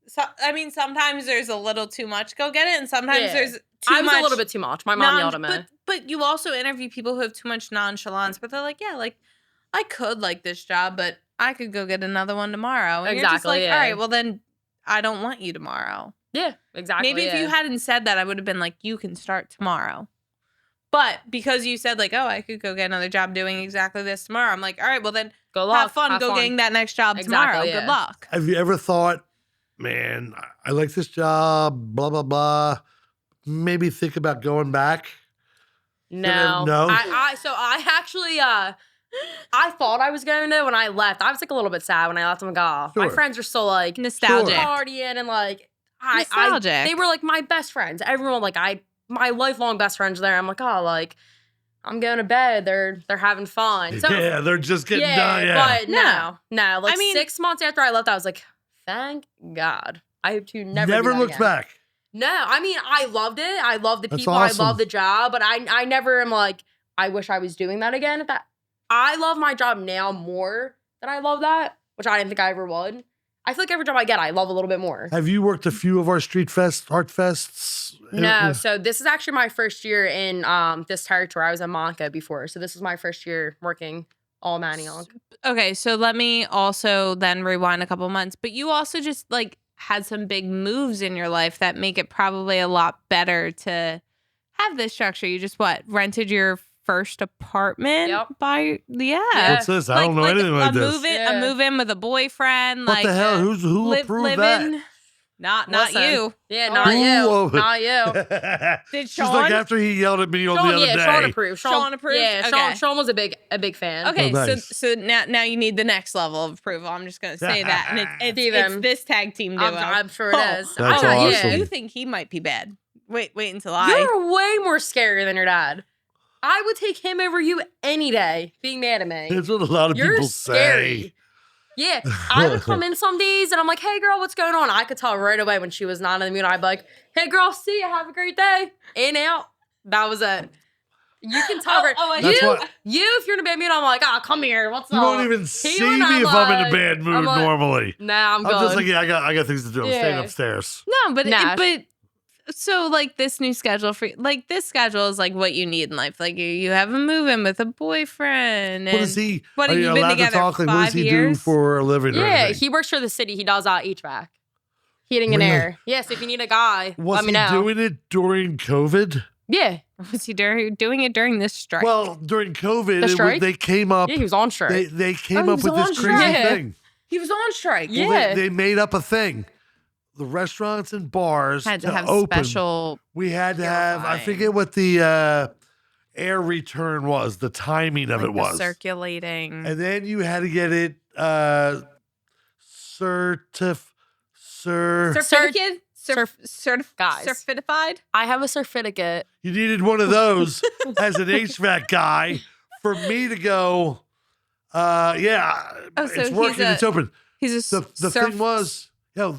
so, I mean, sometimes there's a little too much go get it, and sometimes Yeah. there's too I was much. a little bit too much. My mom yelled at me. But you also interview people who have too much nonchalance, but they're like, yeah, like I could like this job, but I could go get another one tomorrow. And you're just Exactly, like, yeah. all right, well then I don't want you tomorrow. Yeah, exactly. Maybe if you hadn't said that, I would have been like, you can start tomorrow. But because you said like, oh, I could go get another job doing exactly this tomorrow, I'm like, all right, well then Go luck. have fun. Go getting that next job Exactly, tomorrow. yeah. Good luck. Have you ever thought, man, I like this job, blah, blah, blah. Maybe think about going back? No. No? I actually I thought I was going to when I left. I was like a little bit sad when I left. I'm like, oh, my Sure. friends are still like Nostalgic. partying and like Nostalgic. they were like my best friends. Everyone like my lifelong best friends there. I'm like, oh, like I'm going to bed. They're having fun. So Yeah, they're just getting done. Yeah. but no. Like I mean- 6 months after I left, I was like, thank God. I hope to never do that looked again. back. No, I mean, I loved it. I loved the That's people. awesome. I loved the job, but I never am like, I wish I was doing that again. I love my job now more than I love that, which I didn't think I ever would. I feel like every job I get, I love a little bit more. Have you worked a few of our street fest, art fests? No, so this is actually my first year in this territory. I was in Monca before, so this is my first year working all Manayunk. Okay, so let me also then rewind a couple months. But you also just like had some big moves in your life that make it probably a lot better to have this structure. You just rented your first apartment Yep. Yeah. What's this? I don't know anything like this. A move in with a boyfriend. What like the hell? Who live, approved living. that? Not Listen. you. Yeah, not Who- you. Not you. Did She's like Sean? after he yelled at me on the other day. Sean approved. Sean approved? Yeah, Okay. Sean was a big fan. Okay, Oh, nice. so now you need the next level of approval. I'm just gonna say that, and it's Steven. this tag team duo. I'm sure it is. That's Oh, awesome. You think he might be bad? Wait until I. You're way more scary than your dad. I would take him over you any day being mad at me. That's what a lot of You're people scary. say. Yeah, I would come in some days and I'm like, hey girl, what's going on? I could tell right away when she was not in the mood. I'd be like, hey girl, see you, have a great day. In, out. That was it. You can tell right. That's what- You, if you're in a bad mood, I'm like, oh, come here. What's You up? won't even see me if I'm in a bad mood normally. Nah, I'm good. I'm just like, yeah, I got things to do. I'm staying Yeah. upstairs. No, but Nah. but so like this new schedule for like this schedule is like what you need in life. Like you have a move in with a boyfriend. What is he? What Are have you you been allowed together? to talk? Like, what does 5 he do years? for a living? or Yeah, anything? he works for the city. He does HVAC. Heating and Really? air. Yes, if you need a guy, Was let me he know. doing it during COVID? Yeah. Was he doing it during this strike? Well, during COVID, The strike? they came up. Yeah, he was on strike. They came he up was with this on crazy strike. thing. he was on strike. Yeah. Well, they made up a thing. The restaurants and bars Had to have open, special. we had to have. I purifying. forget what the air return was. The timing of Like it the was. circulating. And then you had to get it Certificate? Guys. certified. I have a certificate. You needed one of those as an HVAC guy for me to go, yeah, Oh, so it's working, it's open. He's a The thing was, there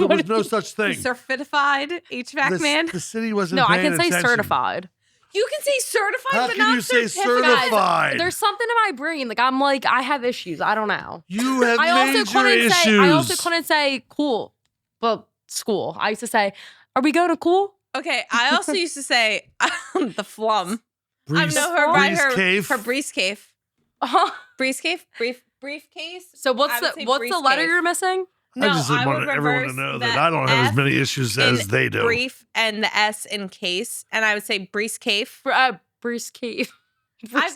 was no such thing. certified HVAC man. The city wasn't No, I paying can say attention. certified. You can say certified, How but can not you say certificate. certified? There's something in my brain. Like I'm like I have issues. I don't know. You have I also major couldn't issues. say. I also couldn't say cool. Well, school. I used to say, "Are we going to cool?" Okay, I also used to say the flum. I Breeze- know her by her Breeze briefcase. Uh-huh. Briefcase? Briefcase? So I what's would say the letter briefcase. you're missing? I just I want would everyone to reverse know the that I don't have as F many issues as in they do. Brief and the S in case, and I would say briefcase. Briefcase.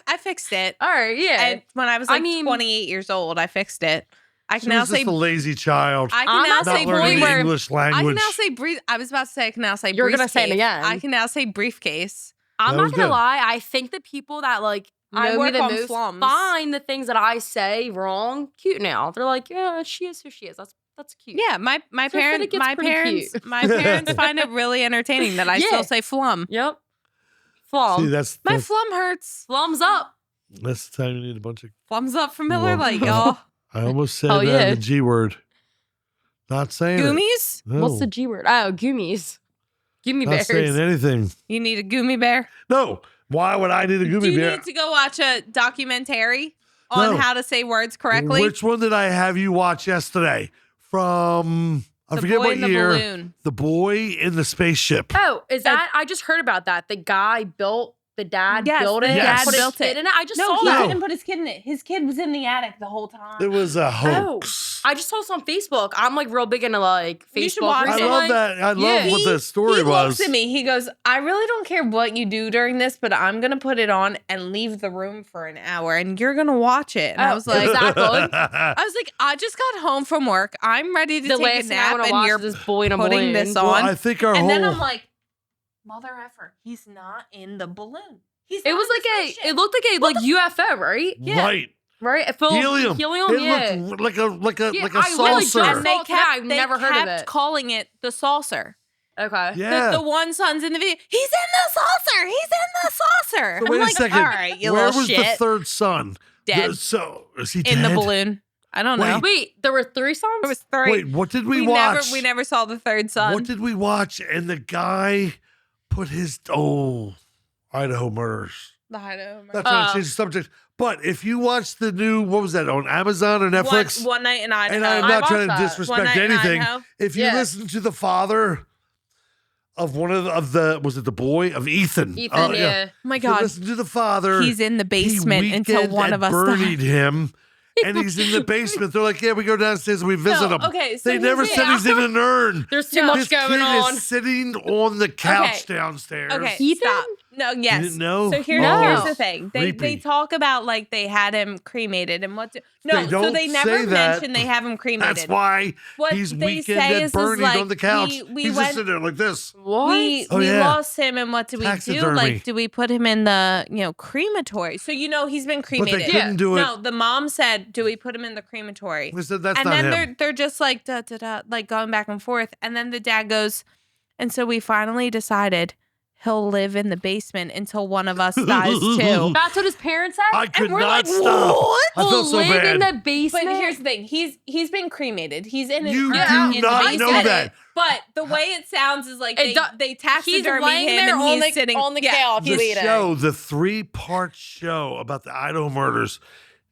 I fixed it. All right. Yeah. And when I was like 28 years old, I fixed it. I She can now was say just a lazy child, I can I'm now not not say learning boy, English I can language. now say brief. I was about to say I can now say You're gonna say it briefcase. again. I can now say briefcase. I'm That not was gonna good. lie. I think the people that like I know me work the on most flums. find the things that I say wrong cute now. They're like, yeah, she is who she is. That's cute. Yeah, my parents Certificate's pretty cute. my parents find it really entertaining that I Yeah. still say flum. Yep. See, Flum. that's My flum hurts. Flums up. that's the time you need a bunch of. Flums up from Miller Flum. Lite, y'all. I almost said Oh, yeah. the G word. Not saying Goomies? it. No, What's the G word? Oh, Goomies. Gummy not bears. saying anything. You need a gummy bear? No. Why would I need a Do gummy you bear? need to go watch a documentary on No. how to say words correctly? Which one did I have you watch yesterday? From I The forget Boy what in the year. Balloon. The boy in the spaceship. Oh, is that? I just heard about that. The guy built. The dad Yes, built it. the Yes. dad Put his built kid it. in it. I just No, saw he that. didn't put his kid in it. His kid was in the attic the whole time. It was a hoax. I just saw this on Facebook. I'm like real big into like You should Facebook watch it. I recently. love that. I love Yeah. what the story he was. looks at me. He goes, I really don't care what you do during this, but I'm going to put it on and leave the room for an hour and you're going to watch it. And I Oh, was like, is that good? I was like, I just got home from work. I'm ready to The take a last thing I nap want to and watch you're is this boy in a putting balloon. this Well, on. I think our and whole then I'm like, mother effer, he's not in the balloon. He's It not was in like the a. spaceship. It looked like a UFO, right? yeah. right. Right. It filled Helium. Helium. It yeah. looked like a Yeah, like a I really saucer. just And they Saucer. kept, I've never heard of kept it. calling it the saucer. Okay. Yeah. The one son's in the video. He's in the saucer. He's in the saucer. So I'm wait like, a second. all right, you Where little was shit. the third son? Dead. So is he In the dead? balloon. I don't know. Wait, there were 3 songs? There was 3. Wait, what did we watch? We never saw the third son. What did we watch? And the guy put his Idaho murders. The Idaho murder. That's why I changed the subject. But if you watch the new, what was that on Amazon or Netflix? One night in Idaho. And I'm I not trying to watched that. One disrespect night in anything. Idaho. If you Yeah. listen to the father of one of the was it the boy of Ethan? Ethan, yeah. Oh my If you God. listen to the father. He's in the basement he until weekend one at of us birdied died. him. And he's in the basement. They're like, yeah, we go downstairs and we visit him. okay, so they never here's said the- he's in an urn. There's too No. much This going kid on. is sitting on the couch Okay. downstairs. Okay, Ethan? stop. No, yes. didn't know? So here's No. the thing. They Creepy. talk about like they had him cremated and what. No, They so don't they never say that. mention they have him cremated. That's why What he's they weekend say at is Bernie's like, on the couch. we he's went- just sitting there like this. What? We Oh, yeah. lost him, and what do we do? Taxidermy. Like, do we put him in the crematory? So he's been But they cremated. couldn't do it. No, the mom said, "Do we put him in the crematory?" We said that's and not then him. they're just like da da da, like going back and forth. And then the dad goes, and so we finally decided he'll live in the basement until one of us dies too. That's what his parents said? I could we're not like, stop. what? I felt so live bad. in the But basement? here's the thing: he's been cremated. He's in an You urn do in not the know basement. that. But the way it sounds is like It they taxidermy he's laying him there and on he's the- sitting on the yeah. couch. The waiting. show, the 3-part show about the Idaho murders,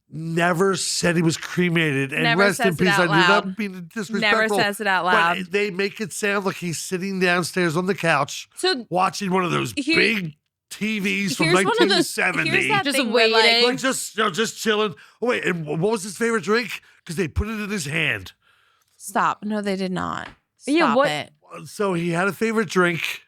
never said he was cremated. And Never rest in says it peace. out I do loud. not mean disrespectful. Never says it out loud. But they make it sound like he's sitting downstairs on the couch So watching one of those Here- big TVs from here's one of those. 1970. Here's that Just thing where, waiting. Like just chilling. Oh wait, and what was his favorite drink? Because they put it in his hand. Stop. No, they did not. Stop Yeah, what- it. So he had a favorite drink,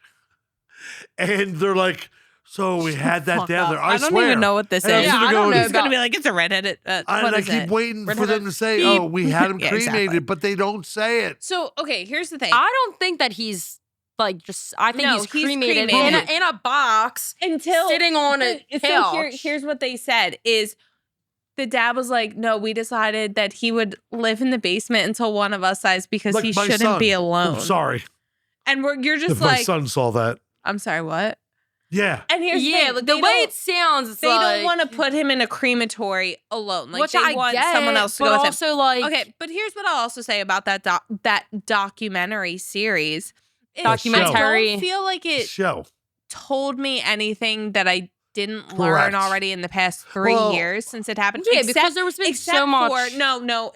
and they're like, so we had that Fuck down up. there. I don't swear. even know what this And I'm is. sitting Yeah, I there don't going, know He's gonna be like, it's a redheaded. What I is keep it? waiting for Redheaded- them to say, Beep. "Oh, we had him Yeah, cremated," exactly. but they don't say it. So okay, here's the thing. I don't think that he's like just. I think No, he's he's cremated, cremated. in a box, Until sitting on a couch. here's what they said is the dad was like, no, we decided that he would live in the basement until one of us dies because Like he my shouldn't son. be Oh, alone. sorry. And you're just If my like, son saw that. I'm sorry, what? Yeah. And here's the thing, like the way it sounds, it's they like, don't want to put him in a crematory alone. Like which they I want get, someone else to but go with him. also like Okay, but here's what I'll also say about that documentary series. I Documentary. don't feel like it Show. told me anything that I didn't Correct. learn already in the past 3 Well, years since it happened. Yeah, because there was been so much.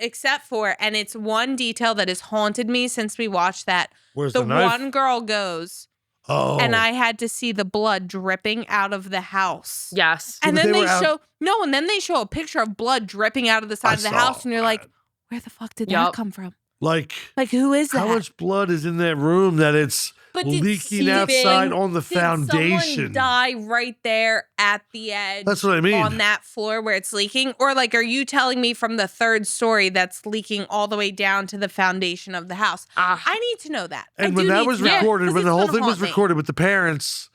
Except for, and it's one detail that has haunted me since we watched that. Where's The the knife? one girl goes, Oh. and I had to see the blood dripping out of the house. Yes. And but then they they were out- show and then they show a picture of blood dripping out of the side of the saw house, and you're like, that. where the fuck did Yup. that come from? Like, Like, who is that? how much blood is in that room that it's But did leaking outside on the Did foundation? someone die right there at the edge? That's what I mean. On that floor where it's leaking? Or like, are you telling me from the third story that's leaking all the way down to the foundation of the house? I need to know that. And I when do that need was to know, recorded, 'cause when the it's whole gonna thing was haunt me. recorded with the parents,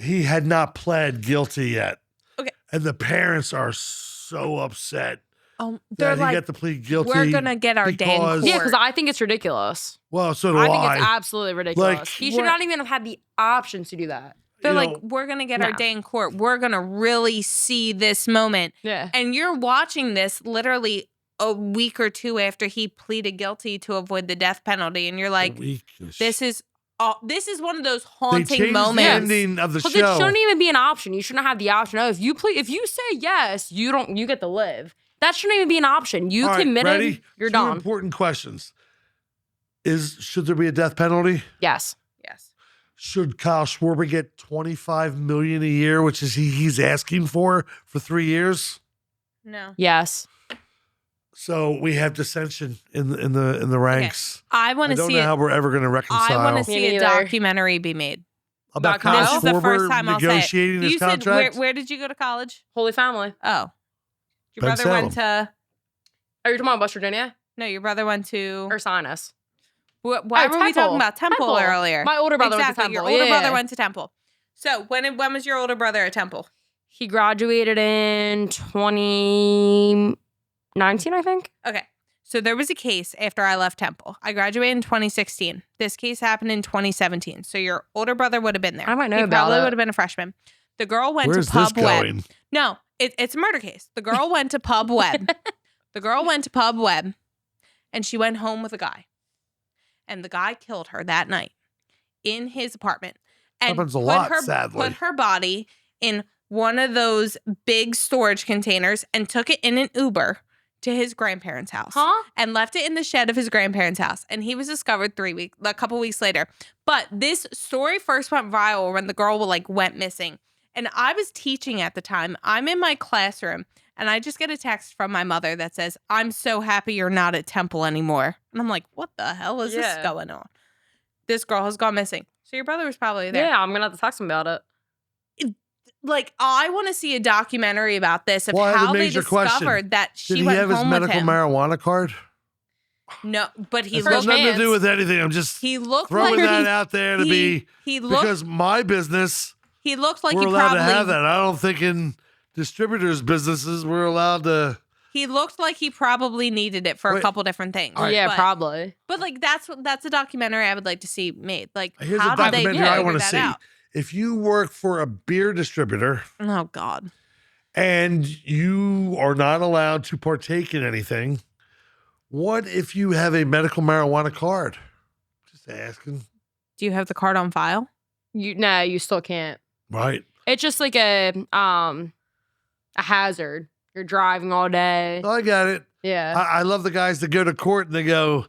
he had not pled guilty yet. Okay. And the parents are so upset They're that he like, got to plead guilty. we're gonna get our day in because- court. Yeah, because I think it's ridiculous. Well, so do I think it's absolutely ridiculous. Like, He should not even have had the options to do that. They're you like, know, we're gonna get our No. day in court. We're gonna really see this moment. Yeah. And you're watching this literally a week or two after he pleaded guilty to avoid the death penalty, and you're like, this is one of those they haunting changed moments. the ending of the Because it show. shouldn't even be an option. You shouldn't have the option. Oh, if you say yes, you get to live. That shouldn't even be an option. You All right, committed, ready? you're Two done. important questions. Should there be a death penalty? Yes. Yes. Should Kyle Schwarber get $25 million a year, which is he's asking for 3 years? No. Yes. So we have dissension in the ranks. I want I to don't see know it. how we're ever going to I reconcile want to Me see a neither. documentary be made. about This Kyle This is the first Schwarber time I'll say it. negotiating his You said, contract. where did you go to college? Holy Family. Oh. Your Ben brother went to, Are you talking about West Virginia no, your brother went to, or Sinus? why Oh, were we Temple. talking about Temple earlier? My older brother Exactly. went to Temple. Your older yeah. brother went to Temple. So when was your older brother at Temple? He graduated in 2019, I think. Okay. So there was a case after I left Temple. I graduated in 2016. This case happened in 2017. So your older brother would have been there. I might know he about probably it. would have been a freshman. The girl went Where's to this Pub Web. going? No, it's a murder case. The girl went to Pub Web. The girl went to Pub Web, and she went home with a guy. And the guy killed her that night in his apartment. And Happens a lot, sadly. put her body in one of those big storage containers and took it in an Uber to his grandparents' house. Huh? And left it in the shed of his grandparents' house. And he was discovered a couple weeks later. But this story first went viral when the girl went missing. And I was teaching at the time. I'm in my classroom and I just get a text from my mother that says, "I'm so happy you're not at Temple anymore." And I'm like, what the hell is this Yeah. going on? This girl has gone missing. So your brother was probably there. Yeah, I'm gonna have to talk to him about it. I want to see a documentary about this of Well, I have a how they major discovered question. that she Did he went have his home with medical him. marijuana card? No, but he It's got looked. nothing to do hands. with anything. I'm just He looked throwing like that out there to be He looked. because my business He looked like we're he allowed probably. to have that. I don't think in distributors' businesses we're allowed to. He looked like he probably needed it for a Wait. couple different things. Yeah, but, probably. But that's a documentary I would like to see made. Like, Here's how a did they documentary I figure want to that see. out? If you work for a beer distributor Oh God. and you are not allowed to partake in anything, what if you have a medical marijuana card? Just asking. Do you have the card on file? You still can't. Right. It's just like a hazard. You're driving all day. I got it. Yeah. I love the guys that go to court and they go,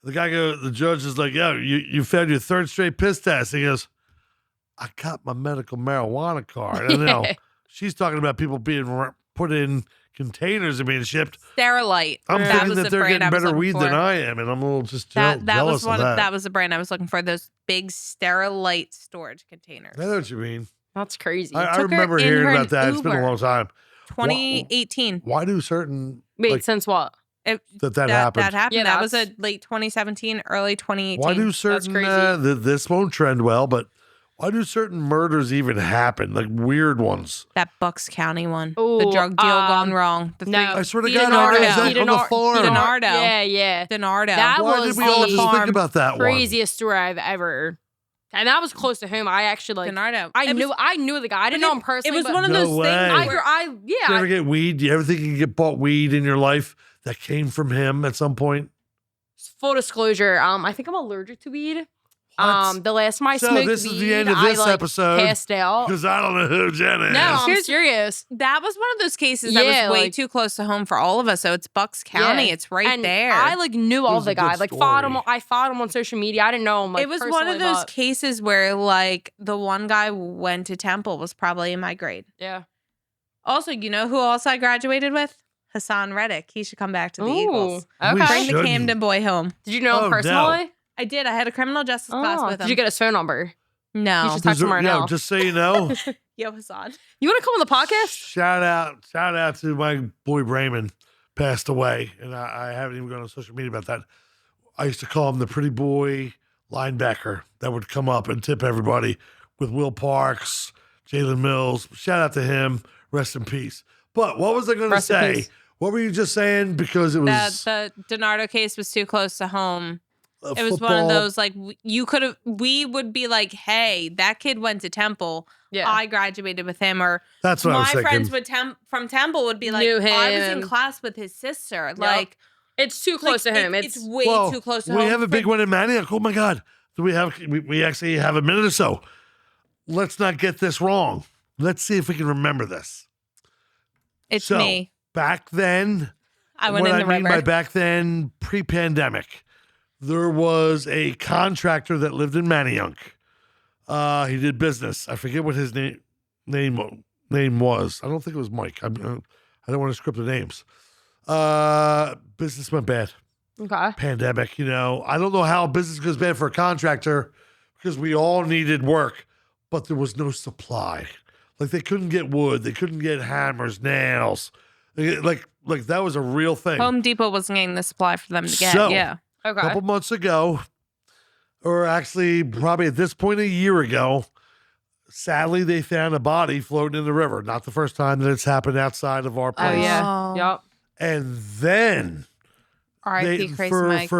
the judge is like, yo, you failed your third straight piss test. He goes, I got my medical marijuana card. And she's talking about people being put in containers and being shipped. Sterilite. I'm That thinking was that the they're brand I getting was better looking weed for. than I am. And I'm a little just That jealous was one. of that. That was the brand I was looking for. Those big Sterilite storage containers. I know what you mean. That's crazy. I took her remember in hearing her about that. It's been a Uber. long time. 2018. Why do certain Wait, since what? It- that happened? That happened. Yeah, that was a that's- late 2017, early 2018. Why do certain crazy. this won't trend well, but Why do certain murders even happen? Like weird ones. That Bucks County one. Ooh, the drug deal gone wrong. The no. I swear to DiNardo. God, I know exactly on the farm. DiNardo. Yeah. DiNardo. That Why was did we all the just think about that one? craziest story I've ever. And that was close to home. I actually DiNardo. I knew the guy. I didn't know him personally. It was but one of No those way. things where You ever get weed? Do you ever think you can get bought weed in your life that came from him at some point? full disclosure, I think I'm allergic to weed. What? The last time I So smoked this is weed, the end of this episode. Passed out. Because I don't know who Jenna is. No, I'm Here's- serious. that was one of those cases that Yeah, was way like- too close to home for all of us. So it's Bucks County. Yeah. It's right And there. I knew all was the a good guys. Followed him. story. I followed him on social media. I didn't know him. it was one of those cases where the one guy went to Temple was probably in my grade. Yeah. Also, you know who else I graduated with? Hassan Reddick. He should come back to the Eagles. Okay. We Bring the shouldn't. Camden boy home. Did you know Oh, him no. personally? I did. I had a criminal justice class with him. Did you get his phone number? No. You should talk to him right Yo, now. just so you know, Yo, Hassan. You want to come on the podcast? shout out to my boy Brayman, passed away, and I haven't even gone on social media about that. I used to call him the pretty boy linebacker that would come up and tip everybody with Will Parks, Jalen Mills. Shout out to him. Rest in peace. But what was I going to Rest in say? peace. What were you just saying? Because it was The DiNardo case was too close to home. It was one football. of those we would be like, hey, that kid went to Temple. Yeah. I graduated with him, or That's what I was my thinking. friends would from Temple would be like, Knew I was in him. class with his sister. Like, It's too close to him. It's way Well, too close to we home. have a big one in Manayunk. Oh my God. Do we actually have a minute or so? Let's not get this wrong. Let's see if we can remember this. It's So, me. Back then, I went what in I the mean river. by back then, pre-pandemic, there was a contractor that lived in Manayunk. He did business. I forget what his name was. I don't think it was Mike. I don't want to script the names. Business went bad. Okay. Pandemic, I don't know how business goes bad for a contractor because we all needed work, but there was no supply. Like they couldn't get wood, they couldn't get hammers, nails. Like that was a real thing. Home Depot wasn't getting the supply for them to get. So- Yeah. A Okay. couple months ago, or actually probably at this point a year ago, sadly they found a body floating in the river. Not the first time that it's happened outside of our place. Oh yeah. Yep. And then R.I.P. they, Crazy Mike.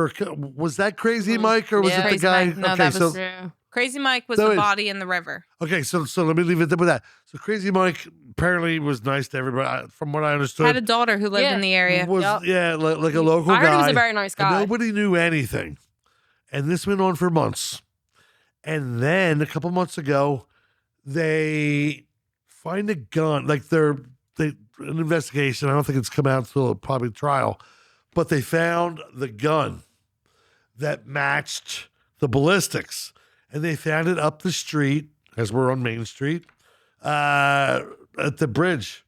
was that Crazy Mike or was Yeah. it the Crazy guy? Mike. No, okay, that so was- Yeah. Crazy Mike was So the it- body in the river. okay, so let me leave it with that. So Crazy Mike apparently was nice to everybody, from what I understood. Had a daughter who lived Yeah. in the area. Was Yep. like a local I heard guy. he was a very nice and guy. nobody knew anything, and this went on for months. And then a couple months ago, they find a gun. Like an investigation. I don't think it's come out until probably trial, but they found the gun that matched the ballistics, and they found it up the street as we're on Main Street at the bridge.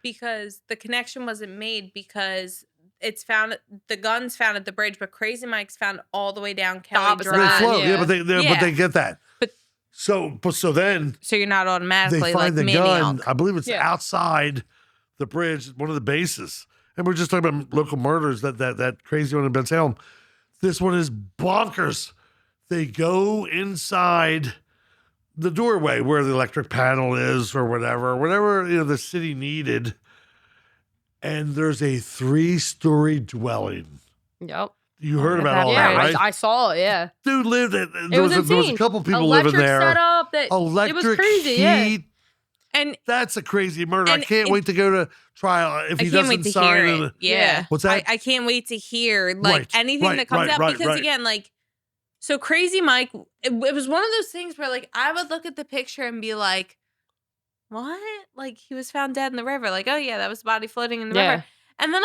Because the connection wasn't made because the gun's found at the bridge, but Crazy Mike's found all the way down Kelly opposite They Drive. float, yeah. but Yeah. they get that. But- So then So you're not they automatically find like the gun. Manayunk. I believe it's Yeah. outside the bridge, one of the bases. And we're just talking about local murders. That crazy one in Ben Salem. This one is bonkers. They go inside the doorway where the electric panel is, or whatever the city needed. And there's a 3-story dwelling. Yep. You heard at about that all Yeah, that, right? I saw it. Yeah. Dude lived it. It There was was a insane. couple people Electric living there. setup that Electric it was crazy. heat. Yeah. And That's a crazy murder. I And can't it- wait to go to trial if I he can't doesn't wait to sign. hear it. Yeah. What's that? I can't wait to hear Right, anything right, that comes right, out right, because right. again, so Crazy Mike, it was one of those things where I would look at the picture and be like, what? Like he was found dead in the river. Like, oh yeah, that was the body floating in the Yeah. river. And then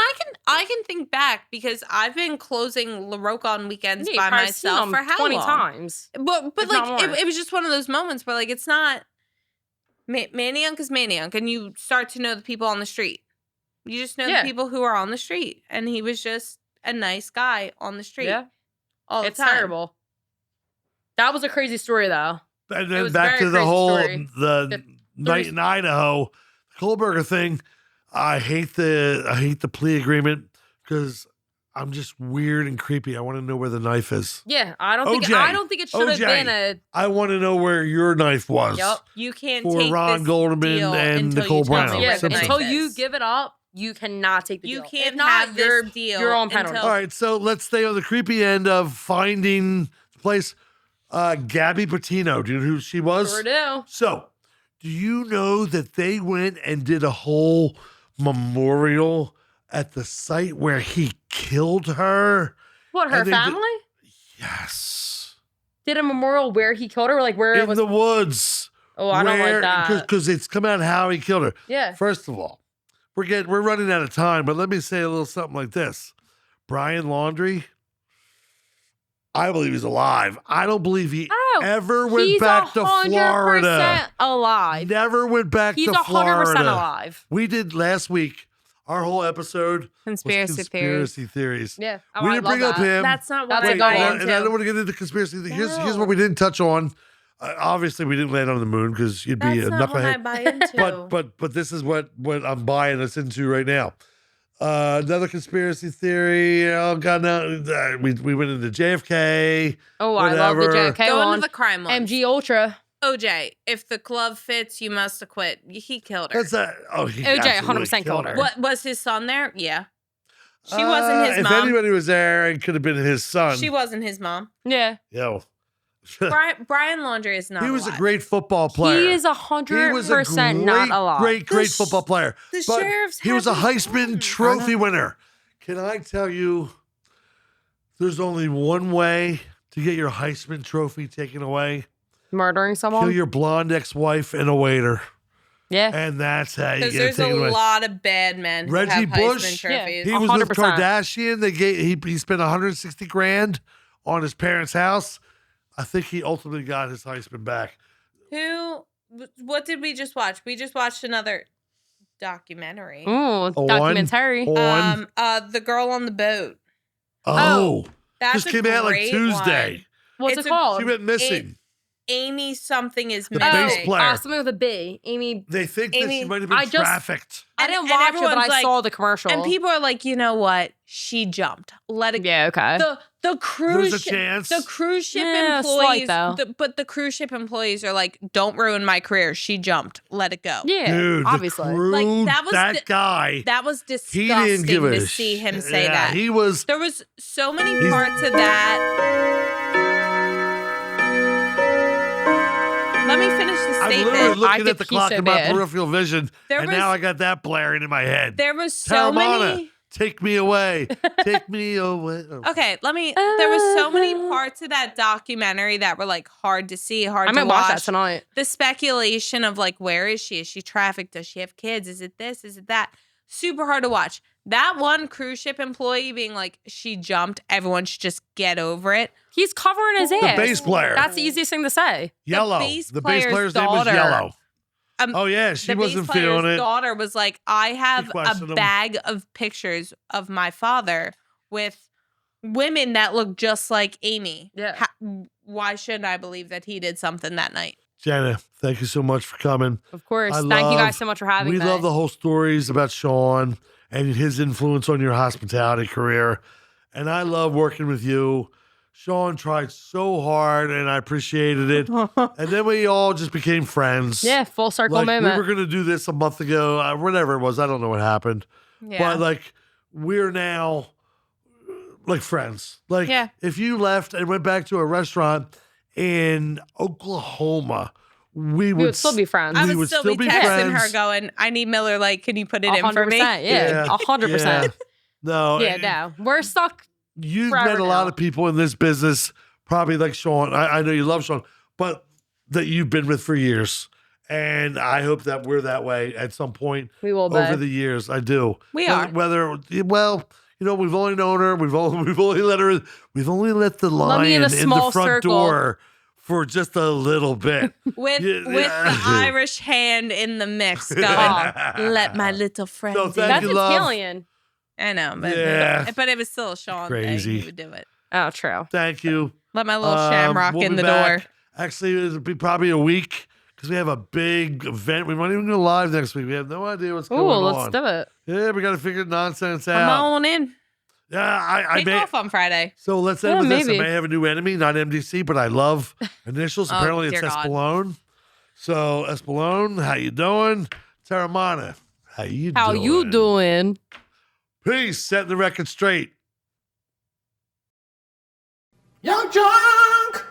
I can think back because I've been closing La Roca on weekends Yeah, by you've probably seen myself him for how 20 long? times. But if not more. it was just one of those moments where it's not Manayunk is Manayunk, and you start to know the people on the street. You just know Yeah. the people who are on the street, and he was just a nice guy on the street. Yeah. all the It's time. terrible. That was a crazy story though. And It then was back very to the crazy whole story. the night in Idaho, the Kohlberger thing. I hate the plea agreement because I'm just weird and creepy. I want to know where the knife is. Yeah, I don't OJ, think it should have been a. I want to know where your knife was. Yep. You can't For take Ron this Goldman deal and until Nicole you tell me Brown. where Yeah, the knife until is. you give it up, you cannot take the You deal. can't if not, have you're this deal you're on penalty. until- All right, so let's stay on the creepy end of finding the place. Gabby Petito, do you know who she was? Sure do. So, do you know that they went and did a whole memorial at the site where he killed her? What, her And they did- family? Yes. Did a memorial where he killed her? Or like where it In was. the woods. Oh, I don't like that. Because it's come out how he killed her. Yeah. First of all, we're running out of time, but let me say a little something like this. Brian Laundrie, I believe he's alive. I don't believe he Oh, ever went He's back to 100% Florida. alive. Never went back He's to 100% Florida. alive. We did last week. Our whole episode Conspiracy was theories. conspiracy theories. Yeah. Oh, we I didn't love bring up that. him. That's not what That's a I good got one. And I don't into. want to get into conspiracy. Here's No. what we didn't touch on. Obviously, we didn't land on the moon because you'd be That's a not what I knucklehead. buy into. But this is what I'm buying us into right now. Another conspiracy theory. Oh God, no! We went into JFK. Oh, I love the whatever. JFK Go one. into the crime one. MKUltra. OJ, if the glove fits, you must acquit. He killed her. That's that. Oh, he OJ absolutely 100% killed her. What was his son there? Yeah. She wasn't his If mom. anybody was there, it could have been his son. She wasn't his mom. Yeah. Yo. Brian Laundrie is not. He was alive. a great football player. He is He was a 100% not alive. great football player. The But sheriff's he was a having Heisman fun. Trophy winner. Can I tell you, there's only one way to get your Heisman Trophy taken away. Murdering someone? Kill your blonde ex-wife and a waiter. Yeah. And that's how you Because get it there's taken a away. lot of bad men who Reggie have Bush? Heisman Yeah. trophies. He was with 100%. Kardashian. He spent 160 grand on his parents' house. I think he ultimately got his Heisman back. What did we just watch? We just watched another documentary. Ooh, documentary. On. The girl on the boat. Oh. That's Just a came out like great Tuesday. What's it's it a- called? She went missing. Amy something is The missing. bass player. Something with a B. Amy. They think that Amy, she might have been I just- trafficked. I And- didn't and watch it, but everyone's I like- saw the commercial. And people are like, you know what? She jumped. Let it go. Yeah, okay. The cruise There's a chance. The cruise ship Yeah, slight, employees, though. but the cruise ship employees are like, "Don't ruin my career." She jumped. Let it go. yeah, Dude, obviously. the crew, Like, that was that guy. That was He disgusting didn't give a to see him say yeah, that. He was. There was so many parts of that. Let me finish the I'm literally statement. looking think at the he's clock so in my bad. peripheral vision, There and was- now I got that blaring in my head. There was so many. Take me away. Take me away. Oh. Okay, there was so many parts of that documentary that were like hard to see, hard I to might watch that watch. tonight. The speculation of like, where is she? Is she trafficked? Does she have kids? Is it this? Is it that? Super hard to watch. That one cruise ship employee being like, she jumped. Everyone should just get over it. He's covering his The ass. bass player. That's the easiest thing to say. Yellow. bass The bass player's player's name was daughter- Yellow. Oh, yeah. She The wasn't bass player's feeling it. daughter was like, I have questioned a him. bag of pictures of my father with women that look just like Amy. Yeah. Why shouldn't I believe that he did something that night? Jenna, thank you so much for coming. Of course. I Thank you love- guys so much for having We me. love the whole stories about Sean and his influence on your hospitality career. And I love working with you. Sean tried so hard and I appreciated it. And then we all just became friends. Yeah, full circle Like, moment. we were going to do this a month ago, whatever it was. I don't know what happened. Yeah. But like, we're now like friends. Like, Yeah. if you left and went back to a restaurant in Oklahoma, we would still be friends. I we would still be texting friends. her going, I need Miller Lite. Can you put it in for 100%. me? Yeah, 100%. Yeah. No. Yeah, no. We're stuck. You've forever met a lot now. of people in this business, probably like Sean. I know you love Sean, but that you've been with for years. And I hope that we're that way at some point We will over be. the years. I do. We are. Well, we've only known her. We've only let the Let me in lion a in the small front circle. door for just a little bit. With Yeah. the Irish hand in the mix going, let my little friend So in. thank That's you, love. Italian. I know, but, Yeah. but it was still a Sean Crazy. thing. He would do it. Oh, true. Thank you. Let my little shamrock We'll in be the back. door. Actually, it'll be probably a week because we have a big event. We might even go live next week. We have no idea what's Ooh, going on. let's do it. Yeah, we got to figure nonsense Come out. on in. Yeah, I Take may. off on Friday. So let's end with this. I maybe. may have a new enemy, not MDC, but I love initials. Oh, Apparently, it's dear God. Espolone. So Espolone, how you doing? Terramana, how you How doing? you doing? Peace. Setting the record straight. Young Junk!